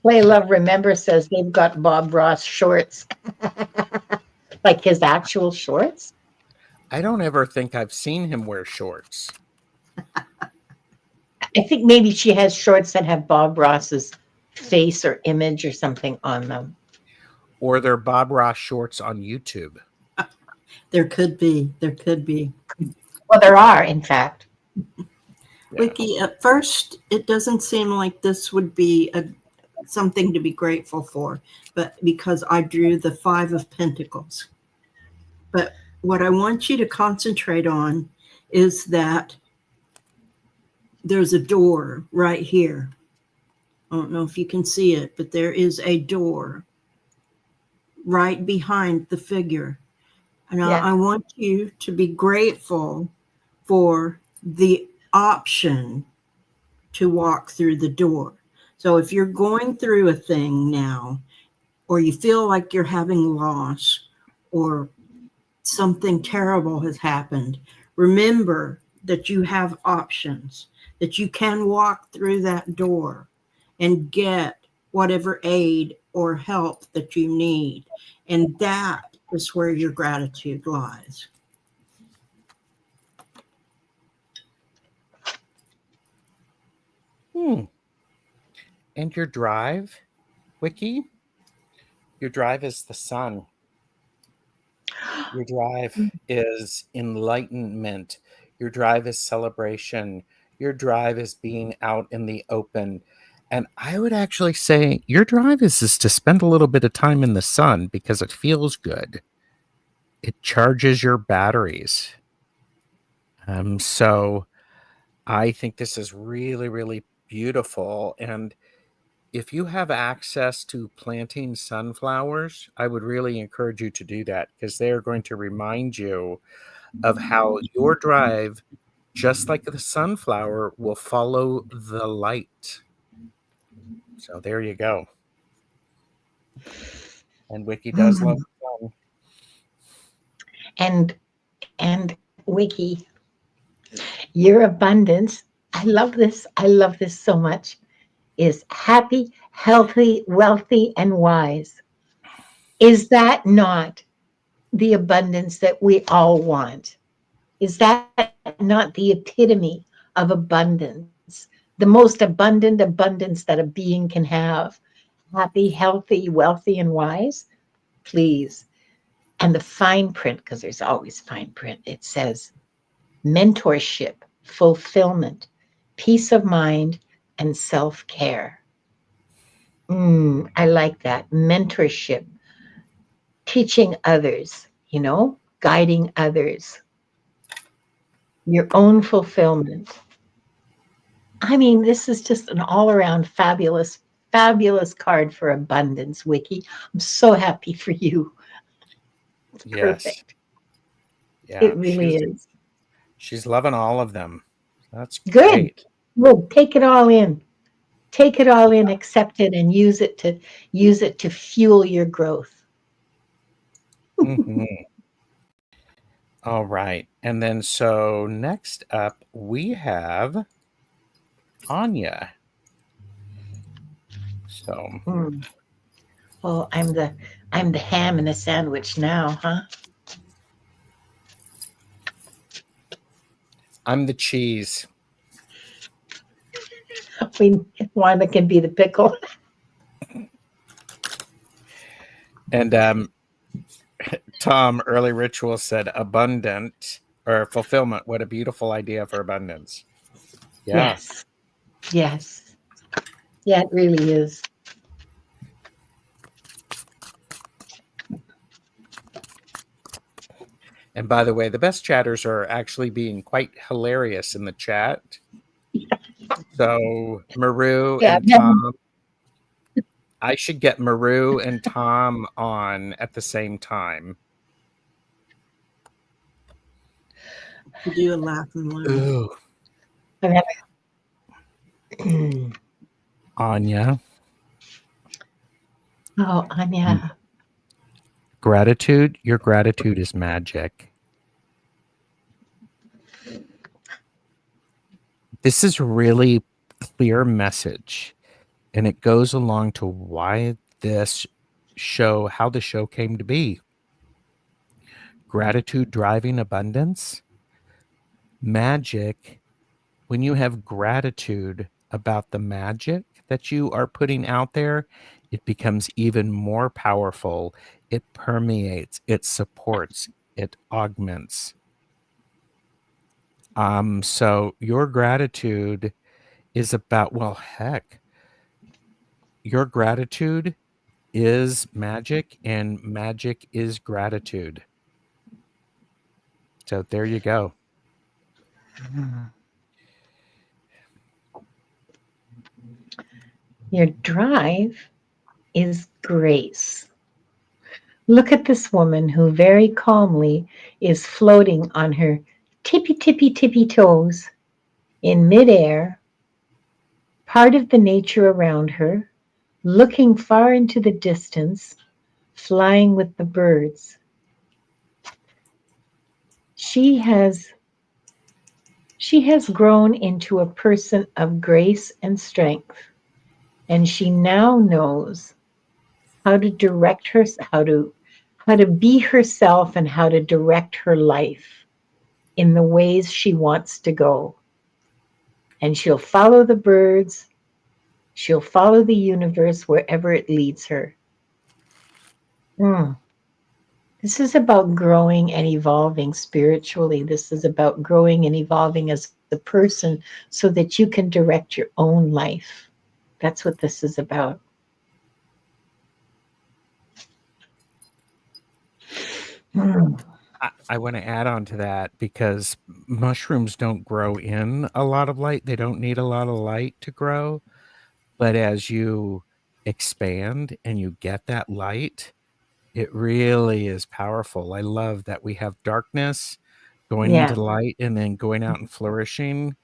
Play Love Remember says they've got Bob Ross shorts. Like his actual shorts? I don't ever think I've seen him wear shorts. I think maybe she has shorts that have Bob Ross's face or image or something on them. Or they're Bob Ross shorts on YouTube. There could be. Well, there are, in fact. Yeah. Wiki, at first, it doesn't seem like this would be something to be grateful for, but because I drew the 5 of Pentacles. But what I want you to concentrate on is that there's a door right here. I don't know if you can see it, but there is a door right behind the figure. And Yes. I want you to be grateful for the option to walk through the door. So if you're going through a thing now, or you feel like you're having loss, or something terrible has happened, remember that you have options, that you can walk through that door and get whatever aid or help that you need. And that is where your gratitude lies. And your drive, Wiki? Your drive is the sun. Your drive is enlightenment. Your drive is celebration. Your drive is being out in the open. And I would actually say your drive is to spend a little bit of time in the sun because it feels good. It charges your batteries. So I think this is really, really beautiful. And if you have access to planting sunflowers, I would really encourage you to do that because they are going to remind you of how your drive, just like the sunflower, will follow the light. So there you go. And Wiki does love the sun. And Wiki, your abundance, I love this so much, is happy, healthy, wealthy, and wise. Is that not the abundance that we all want? Is that not the epitome of abundance? The most abundant abundance that a being can have. Happy, healthy, wealthy, and wise? Please. And the fine print, because there's always fine print, it says mentorship, fulfillment, peace of mind, and self-care. I like that. Mentorship, teaching others, guiding others, your own fulfillment. I mean, this is just an all-around fabulous, fabulous card for abundance, Wiki. I'm so happy for you. It's Yes. perfect. Yeah, It really is. She's loving all of them. That's Good. great. Well, take it all in. Take it all in, accept it, and use it to fuel your growth. Mhm. All right. And then so next up we have Anya. So Oh, I'm the ham in a sandwich now, huh? I'm the cheese. One that can be the pickle. And Tom, early ritual, said abundant or fulfillment. What a beautiful idea for abundance. Yeah. Yes. Yeah, it really is. And by the way, the best chatters are actually being quite hilarious in the chat. So Maru Yeah, and Tom, I should get Maru and Tom on at the same time. To do a laugh and learn. Ooh. Anya. Oh, Anya. Gratitude. Your gratitude is magic. This is a really clear message, and it goes along to why this show, how the show came to be. Gratitude driving abundance. Magic. When you have gratitude about the magic that you are putting out there, it becomes even more powerful. It permeates, it supports, it augments. So your gratitude is about, well, heck, your gratitude is magic, and magic is gratitude. So there you go. Your drive is grace. Look at this woman who very calmly is floating on her tippy, tippy, tippy toes in midair, part of the nature around her, looking far into the distance, flying with the birds. She has grown into a person of grace and strength, and she now knows how to direct her, how to be herself and how to direct her life in the ways she wants to go. And she'll follow the birds, she'll follow the universe wherever it leads her. This is about growing and evolving spiritually. This is about growing and evolving as a person so that you can direct your own life. That's what this is about. I want to add on to that because mushrooms don't grow in a lot of light. They don't need a lot of light to grow. But as you expand and you get that light, it really is powerful. I love that we have darkness going Yeah, into light and then going out and flourishing.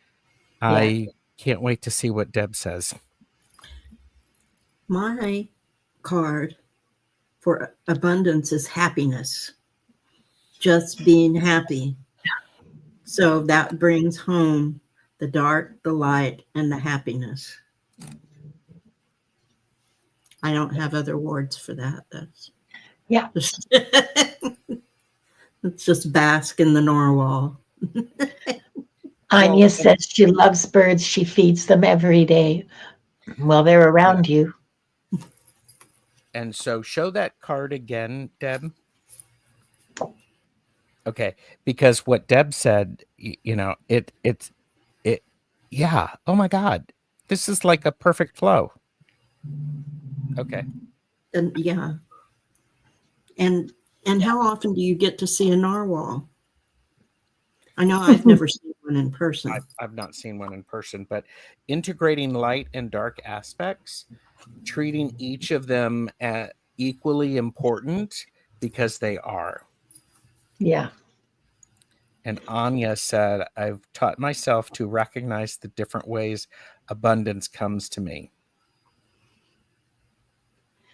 yeah. I can't wait to see what Deb says. My card for abundance is happiness, just being happy. So that brings home the dark, the light, and the happiness. I don't have other words for that. That's Yeah. It's just bask in the narwhal. Anya says she loves birds. She feeds them every day. Well, they're around you. And so show that card again, Deb. Okay, because what Deb said, yeah. Oh my God, this is like a perfect flow. Okay. And yeah. And how often do you get to see a narwhal? I know I've never seen one in person. I've not seen one in person, but integrating light and dark aspects, treating each of them as equally important because they are. Yeah. And Anya said, I've taught myself to recognize the different ways abundance comes to me.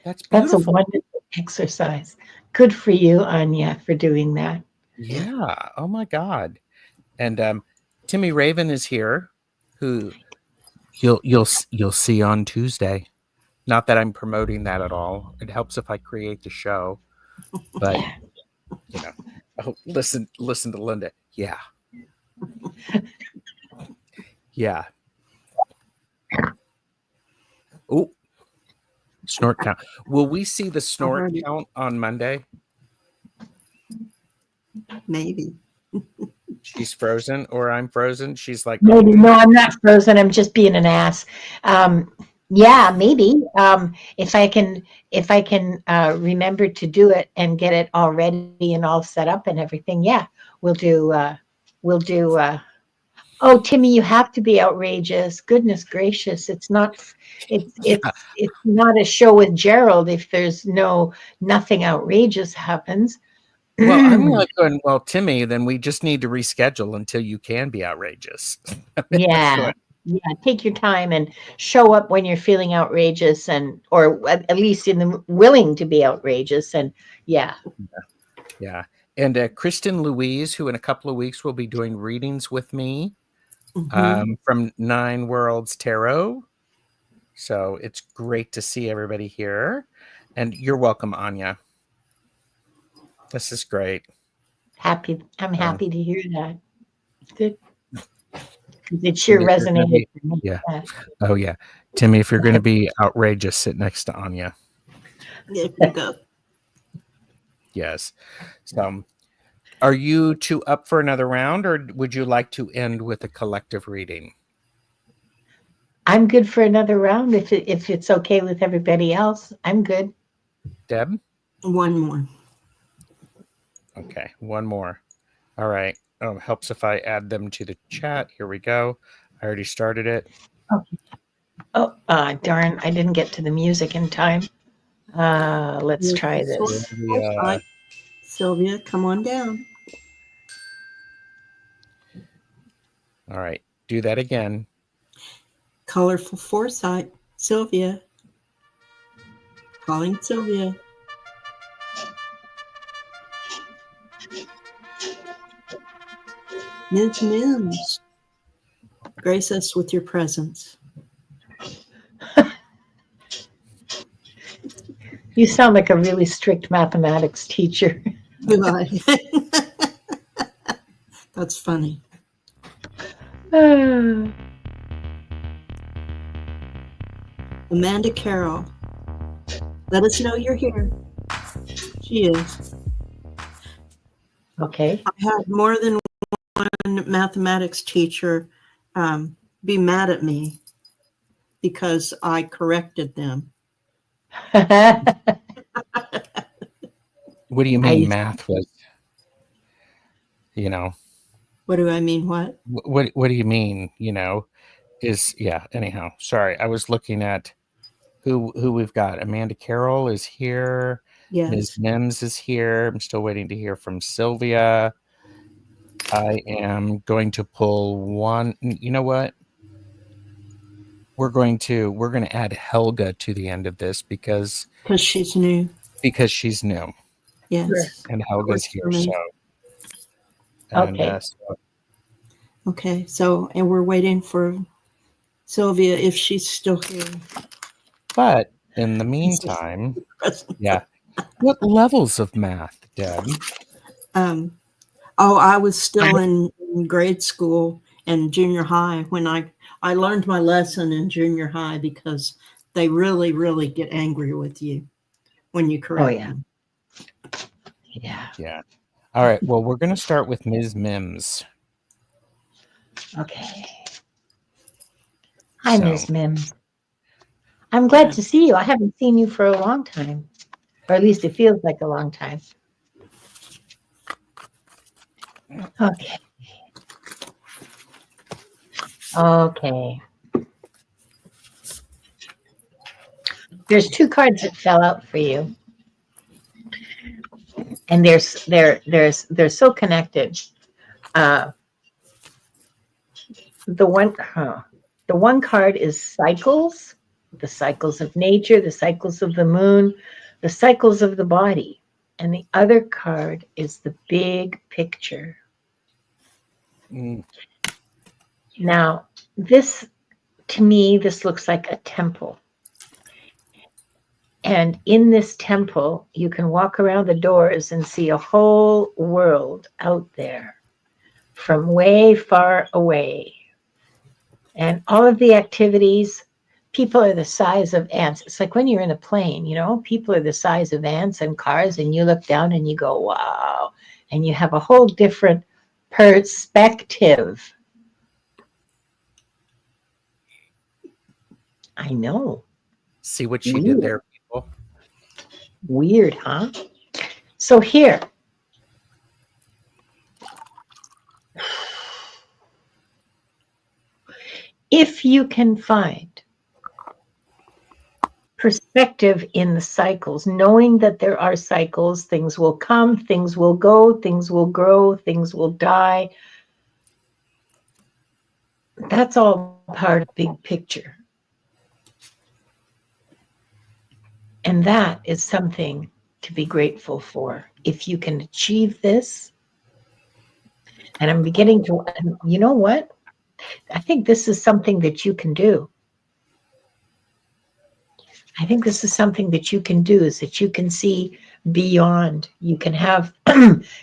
That's beautiful. That's a wonderful exercise. Good for you, Anya, for doing that. Yeah. Oh my God. And Timmy Raven is here, who you'll see on Tuesday. Not that I'm promoting that at all. It helps if I create the show, but oh, listen to Linda. Yeah. Yeah. Oh, snort count. Will we see the snort count on Monday? Maybe. She's frozen, or I'm frozen. She's like, maybe. No, I'm not frozen. I'm just being an ass. Yeah, maybe. If I can remember to do it and get it all ready and all set up and everything. Yeah, we'll do. Oh, Timmy, you have to be outrageous. Goodness gracious, it's not. It's not a show with Gerald if there's nothing outrageous happens. Well, I'm like going, well, Timmy, then we just need to reschedule until you can be outrageous. Yeah. Yeah, take your time and show up when you're feeling outrageous or at least willing to be outrageous. And yeah. And Kristen Louise, who in a couple of weeks will be doing readings with me from Nine Worlds Tarot. So it's great to see everybody here. And you're welcome, Anya. This is great. I'm happy to hear that. Good. It sure resonated for me. Yeah. Oh, yeah. Timmy, if you're going to be outrageous, sit next to Anya. There you go. Yes. So, are you two up for another round, or would you like to end with a collective reading? I'm good for another round if it's okay with everybody else. I'm good. Deb? One more. Okay, one more. All right. Oh, helps if I add them to the chat. Here we go. I already started it. Okay. Oh, darn! I didn't get to the music in time. Let's try this. Sylvia, come on down. All right. Do that again. Colorful foresight. Sylvia. Calling Sylvia. Ms. Mims. Grace us with your presence. You sound like a really strict mathematics teacher. Goodbye. That's funny. Amanda Carroll. Let us know you're here. She is. Okay. I had more than one mathematics teacher be mad at me because I corrected them. What do you mean math was, What do I mean? What do you mean, anyhow, sorry. I was looking at who we've got. Amanda Carroll is here. Yes. Ms. Mims is here. I'm still waiting to hear from Sylvia. I am going to pull one. You know what? We're going to add Helga to the end of this because she's new. Because she's new. Yes. And Helga's here. Okay. Okay. So, and we're waiting for Sylvia if she's still here. But in the meantime, yeah. What levels of math, Deb? I was still in grade school and junior high when I learned my lesson in junior high because they really, really get angry with you when you correct them. Yeah. Yeah. All right. Well, we're going to start with Ms. Mims. Okay. Hi, Ms. Mims. I'm glad to see you. I haven't seen you for a long time, or at least it feels like a long time. Okay. Okay. There's two cards that fell out for you, and they're so connected. The one card is cycles, the cycles of nature, the cycles of the moon, the cycles of the body, and the other card is the big picture. Now, to me, this looks like a temple. And in this temple, you can walk around the doors and see a whole world out there from way far away. And all of the activities, people are the size of ants. It's like when you're in a plane, people are the size of ants and cars, and you look down and you go, wow. And you have a whole different perspective. I know. See what she did there, people? Weird, huh? So here. If you can find perspective in the cycles, knowing that there are cycles, things will come, things will go, things will grow, things will die. That's all part of the big picture. And that is something to be grateful for. If you can achieve this, and I'm beginning to, you know what? I think this is something that you can do. I think this is something that you can do, is that you can see beyond. You can have,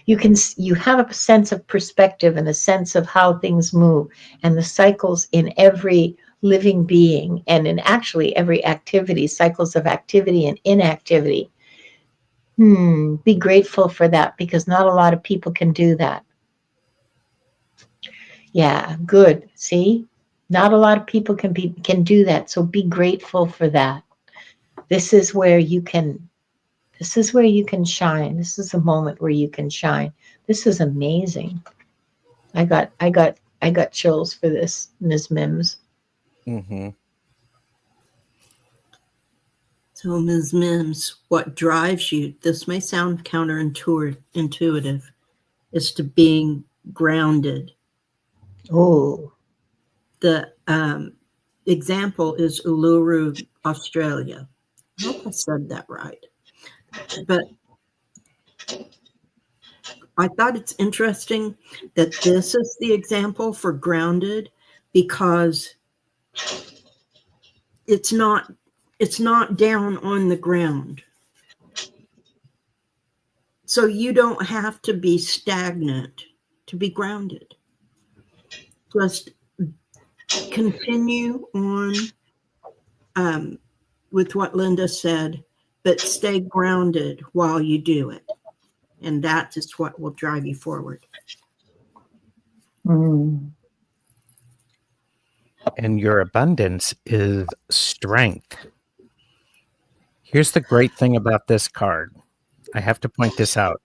you have a sense of perspective and a sense of how things move and the cycles in every living being, and in actually every activity, cycles of activity and inactivity. Be grateful for that, because not a lot of people can do that. Yeah, good. See? Not a lot of people can do that. So be grateful for that. This is where you can shine. This is a moment where you can shine. This is amazing. I got chills for this, Ms. Mims. Mm-hmm. So, Ms. Mims, what drives you, this may sound counterintuitive, is to being grounded. Oh, The example is Uluru, Australia. I hope I said that right. But I thought it's interesting that this is the example for grounded, because it's not down on the ground. So you don't have to be stagnant to be grounded. Just continue on with what Linda said, but stay grounded while you do it. And that is what will drive you forward. mm. And your abundance is strength. Here's the great thing about this card. I have to point this out.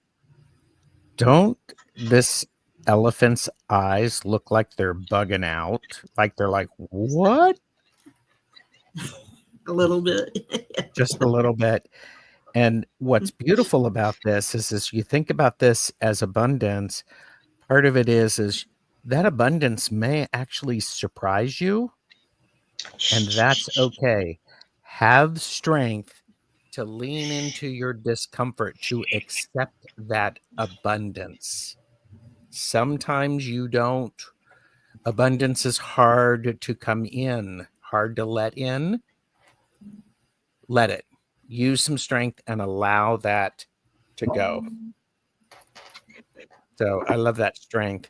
Don't this elephant's eyes look like they're bugging out? Like they're like, what? A little bit. Just a little bit. And what's beautiful about this is you think about this as abundance. Part of it is that abundance may actually surprise you, and that's okay. Have strength to lean into your discomfort, to accept that abundance. Sometimes you don't. Abundance is hard to come in, hard to let in. Let it. Use some strength and allow that to go. So I love that strength,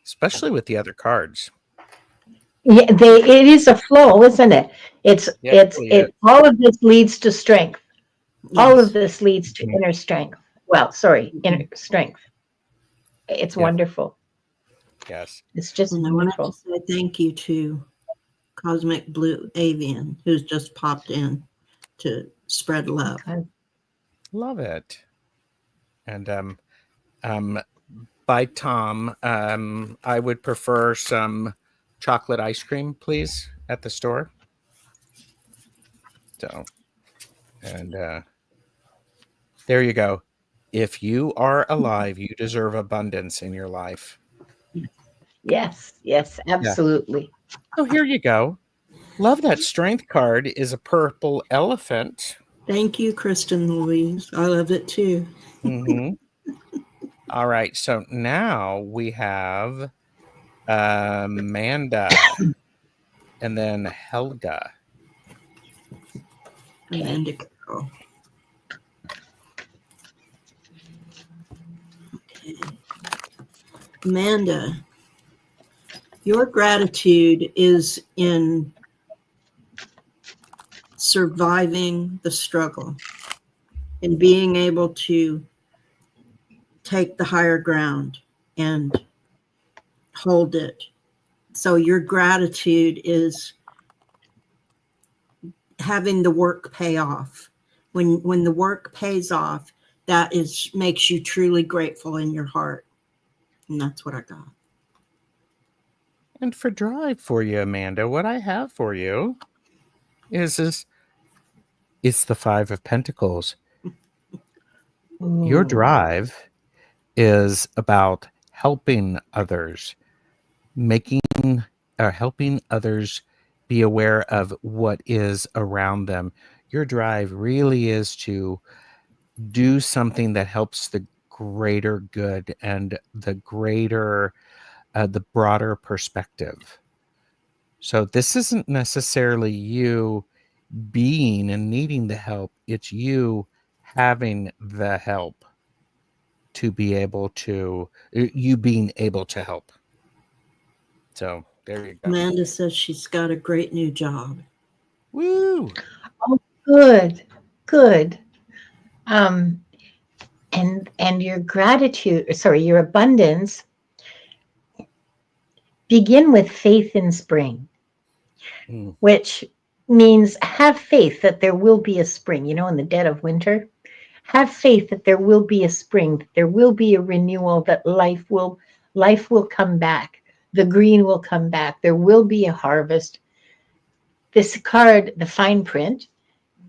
especially with the other cards. Yeah, it is a flow, isn't it? Yeah, it really is. All of this leads to strength. All of Yes. this leads to inner strength. Well, sorry, inner strength. It's Yeah. wonderful. Yes. It's just And I wanted to wonderful. say thank you to Cosmic Blue Avian, who's just popped in to spread love. Love it. And by Tom, I would prefer some chocolate ice cream, please, at the store. So, and there you go. If you are alive, you deserve abundance in your life. Yes, absolutely. Oh, here you go. Love that strength card is a purple elephant. Thank you, Kristen Louise. I love it too. Mm-hmm. All right. So now we have Amanda and then Helga. Amanda Carroll. Okay. Amanda, your gratitude is in surviving the struggle and being able to take the higher ground and hold it. So your gratitude is having the work pay off. When the work pays off, that makes you truly grateful in your heart. And that's what I got. And for drive for you, Amanda, what I have for you is it's the Five of Pentacles. Your Ooh. drive is about helping others, helping others be aware of what is around them. Your drive really is to do something that helps the greater good and the broader perspective. So this isn't necessarily you being and needing the help. It's you having the help to be able to, you being able to help. So There you go. Amanda says she's got a great new job. Woo! Oh, good, good. Um, and your gratitude, sorry, your abundance, begin with faith in spring, which means have faith that there will be a spring, in the dead of winter. Have faith that there will be a spring, that there will be a renewal, that life will come back. The green will come back. There will be a harvest. This card, the fine print,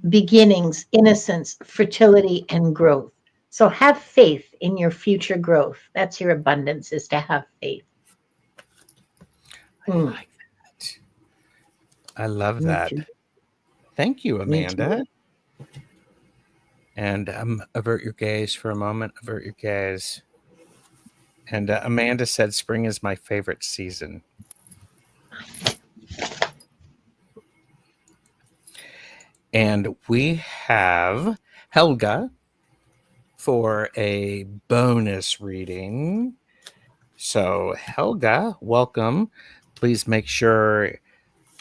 beginnings, innocence, fertility, and growth. So have faith in your future growth. That's your abundance, is to have faith. I like that. I love Me that. too. Thank you, Me too. Amanda. And avert your gaze for a moment. Avert your gaze. And Amanda said spring is my favorite season. And we have Helga for a bonus reading. So, Helga, welcome. Please make sure,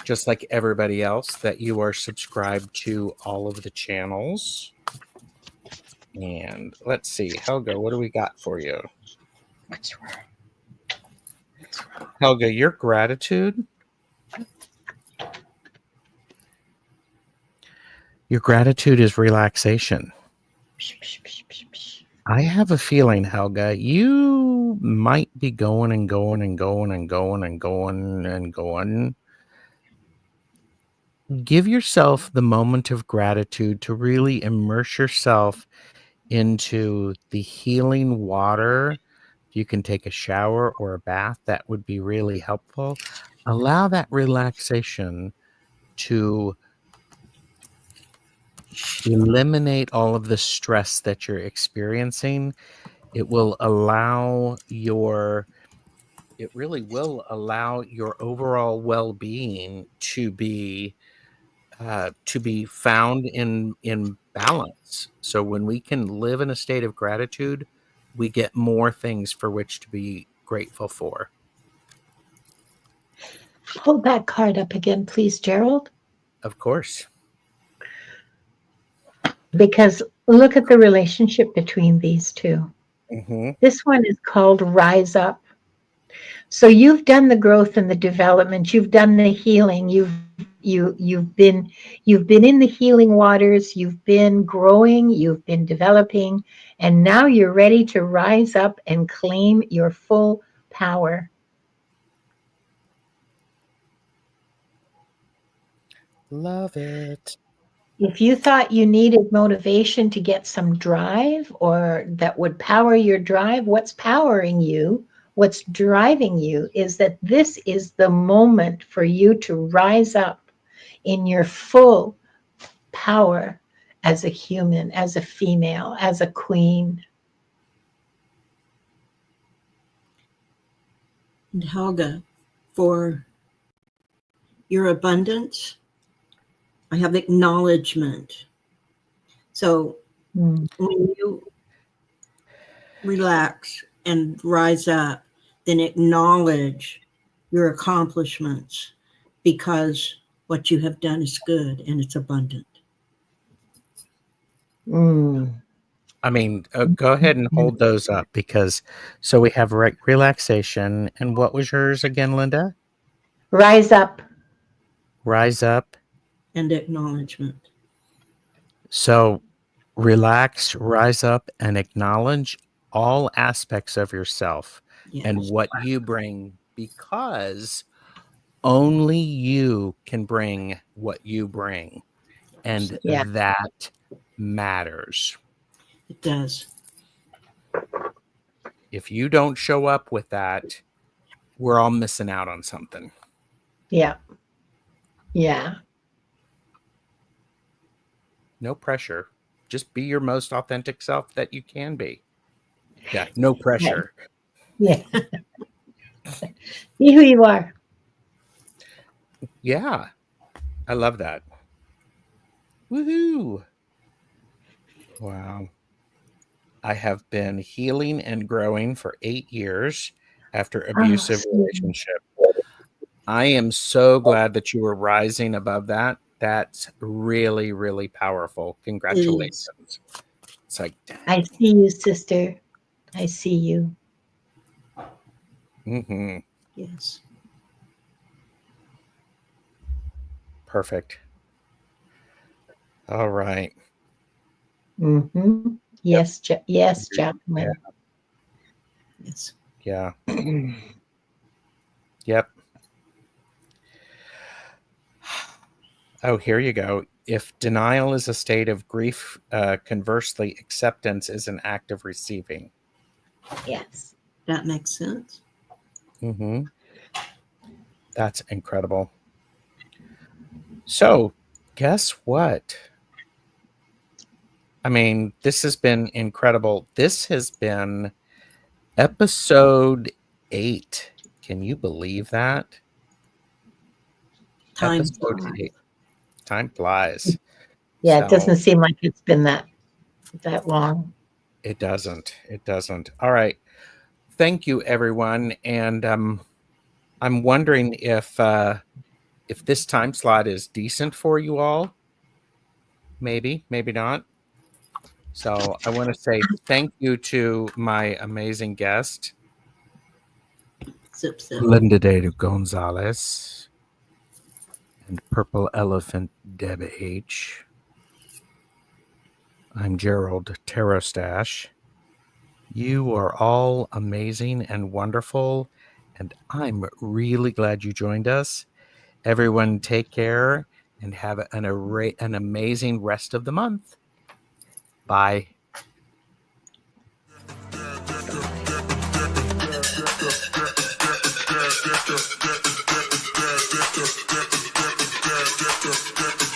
just like everybody else, that you are subscribed to all of the channels. And let's see, Helga, what do we got for you? What's wrong? Helga, your gratitude. Your gratitude is relaxation. I have a feeling, Helga, you might be going and going and going and going and going and going. Give yourself the moment of gratitude to really immerse yourself into the healing water. You can take a shower or a bath. That would be really helpful. Allow that relaxation to eliminate all of the stress that you're experiencing. It really will allow your overall well-being to be found in balance. So when we can live in a state of gratitude, we get more things for which to be grateful for. Hold that card up again, please, Gerald. Of course. Because look at the relationship between these two. Mm-hmm. This one is called Rise Up. So you've done the growth and the development. You've done the healing. You've been in the healing waters. You've been growing. You've been developing, and now you're ready to rise up and claim your full power. Love it. If you thought you needed motivation to get some drive or that would power your drive, what's powering you, what's driving you is that this is the moment for you to rise up in your full power as a human, as a female, as a queen. And Helga, for your abundance, I have acknowledgement. So when you relax and rise up, then acknowledge your accomplishments, because what you have done is good and it's abundant. I mean, go ahead and hold those up, because so we have relaxation. And what was yours again, Linda? Rise up. Rise up. And acknowledgement. So relax, rise up, and acknowledge all aspects of yourself and what you bring, because only you can bring what you bring. And that matters. It does. If you don't show up with that, we're all missing out on something. Yeah. Yeah. No pressure. Just be your most authentic self that you can be. Yeah, no pressure. Yeah. Be who you are. Yeah. I love that. Woohoo. Wow. I have been healing and growing for 8 years after abusive relationship. I am so glad that you were rising above that. That's really, really powerful. Congratulations. It's like, I see you, sister. I see you. mm-hmm, Yes. perfect. All right. Mm-hmm. Yes, yes, Yeah. Jacqueline. Yes. Yeah. Yep. Oh, here you go. If denial is a state of grief, conversely, acceptance is an act of receiving. Yes. That makes sense. Mm-hmm. That's incredible. So, guess what? I mean, this has been incredible. This has been episode 8. Can you believe that? Time Episode flies. 8. Time flies. Yeah, it So doesn't seem like it's been that long. it doesn't. It doesn't. All right. Thank you, everyone. And I'm wondering if this time slot is decent for you all. Maybe, maybe not. So I want to say thank you to my amazing guest, Zip, zip. Linda de Gonzalez, and Purple Elephant Deb H. I'm Gerald Tarostash. You are all amazing and wonderful, and I'm really glad you joined us. Everyone, take care and have an amazing rest of the month. Bye. Bye.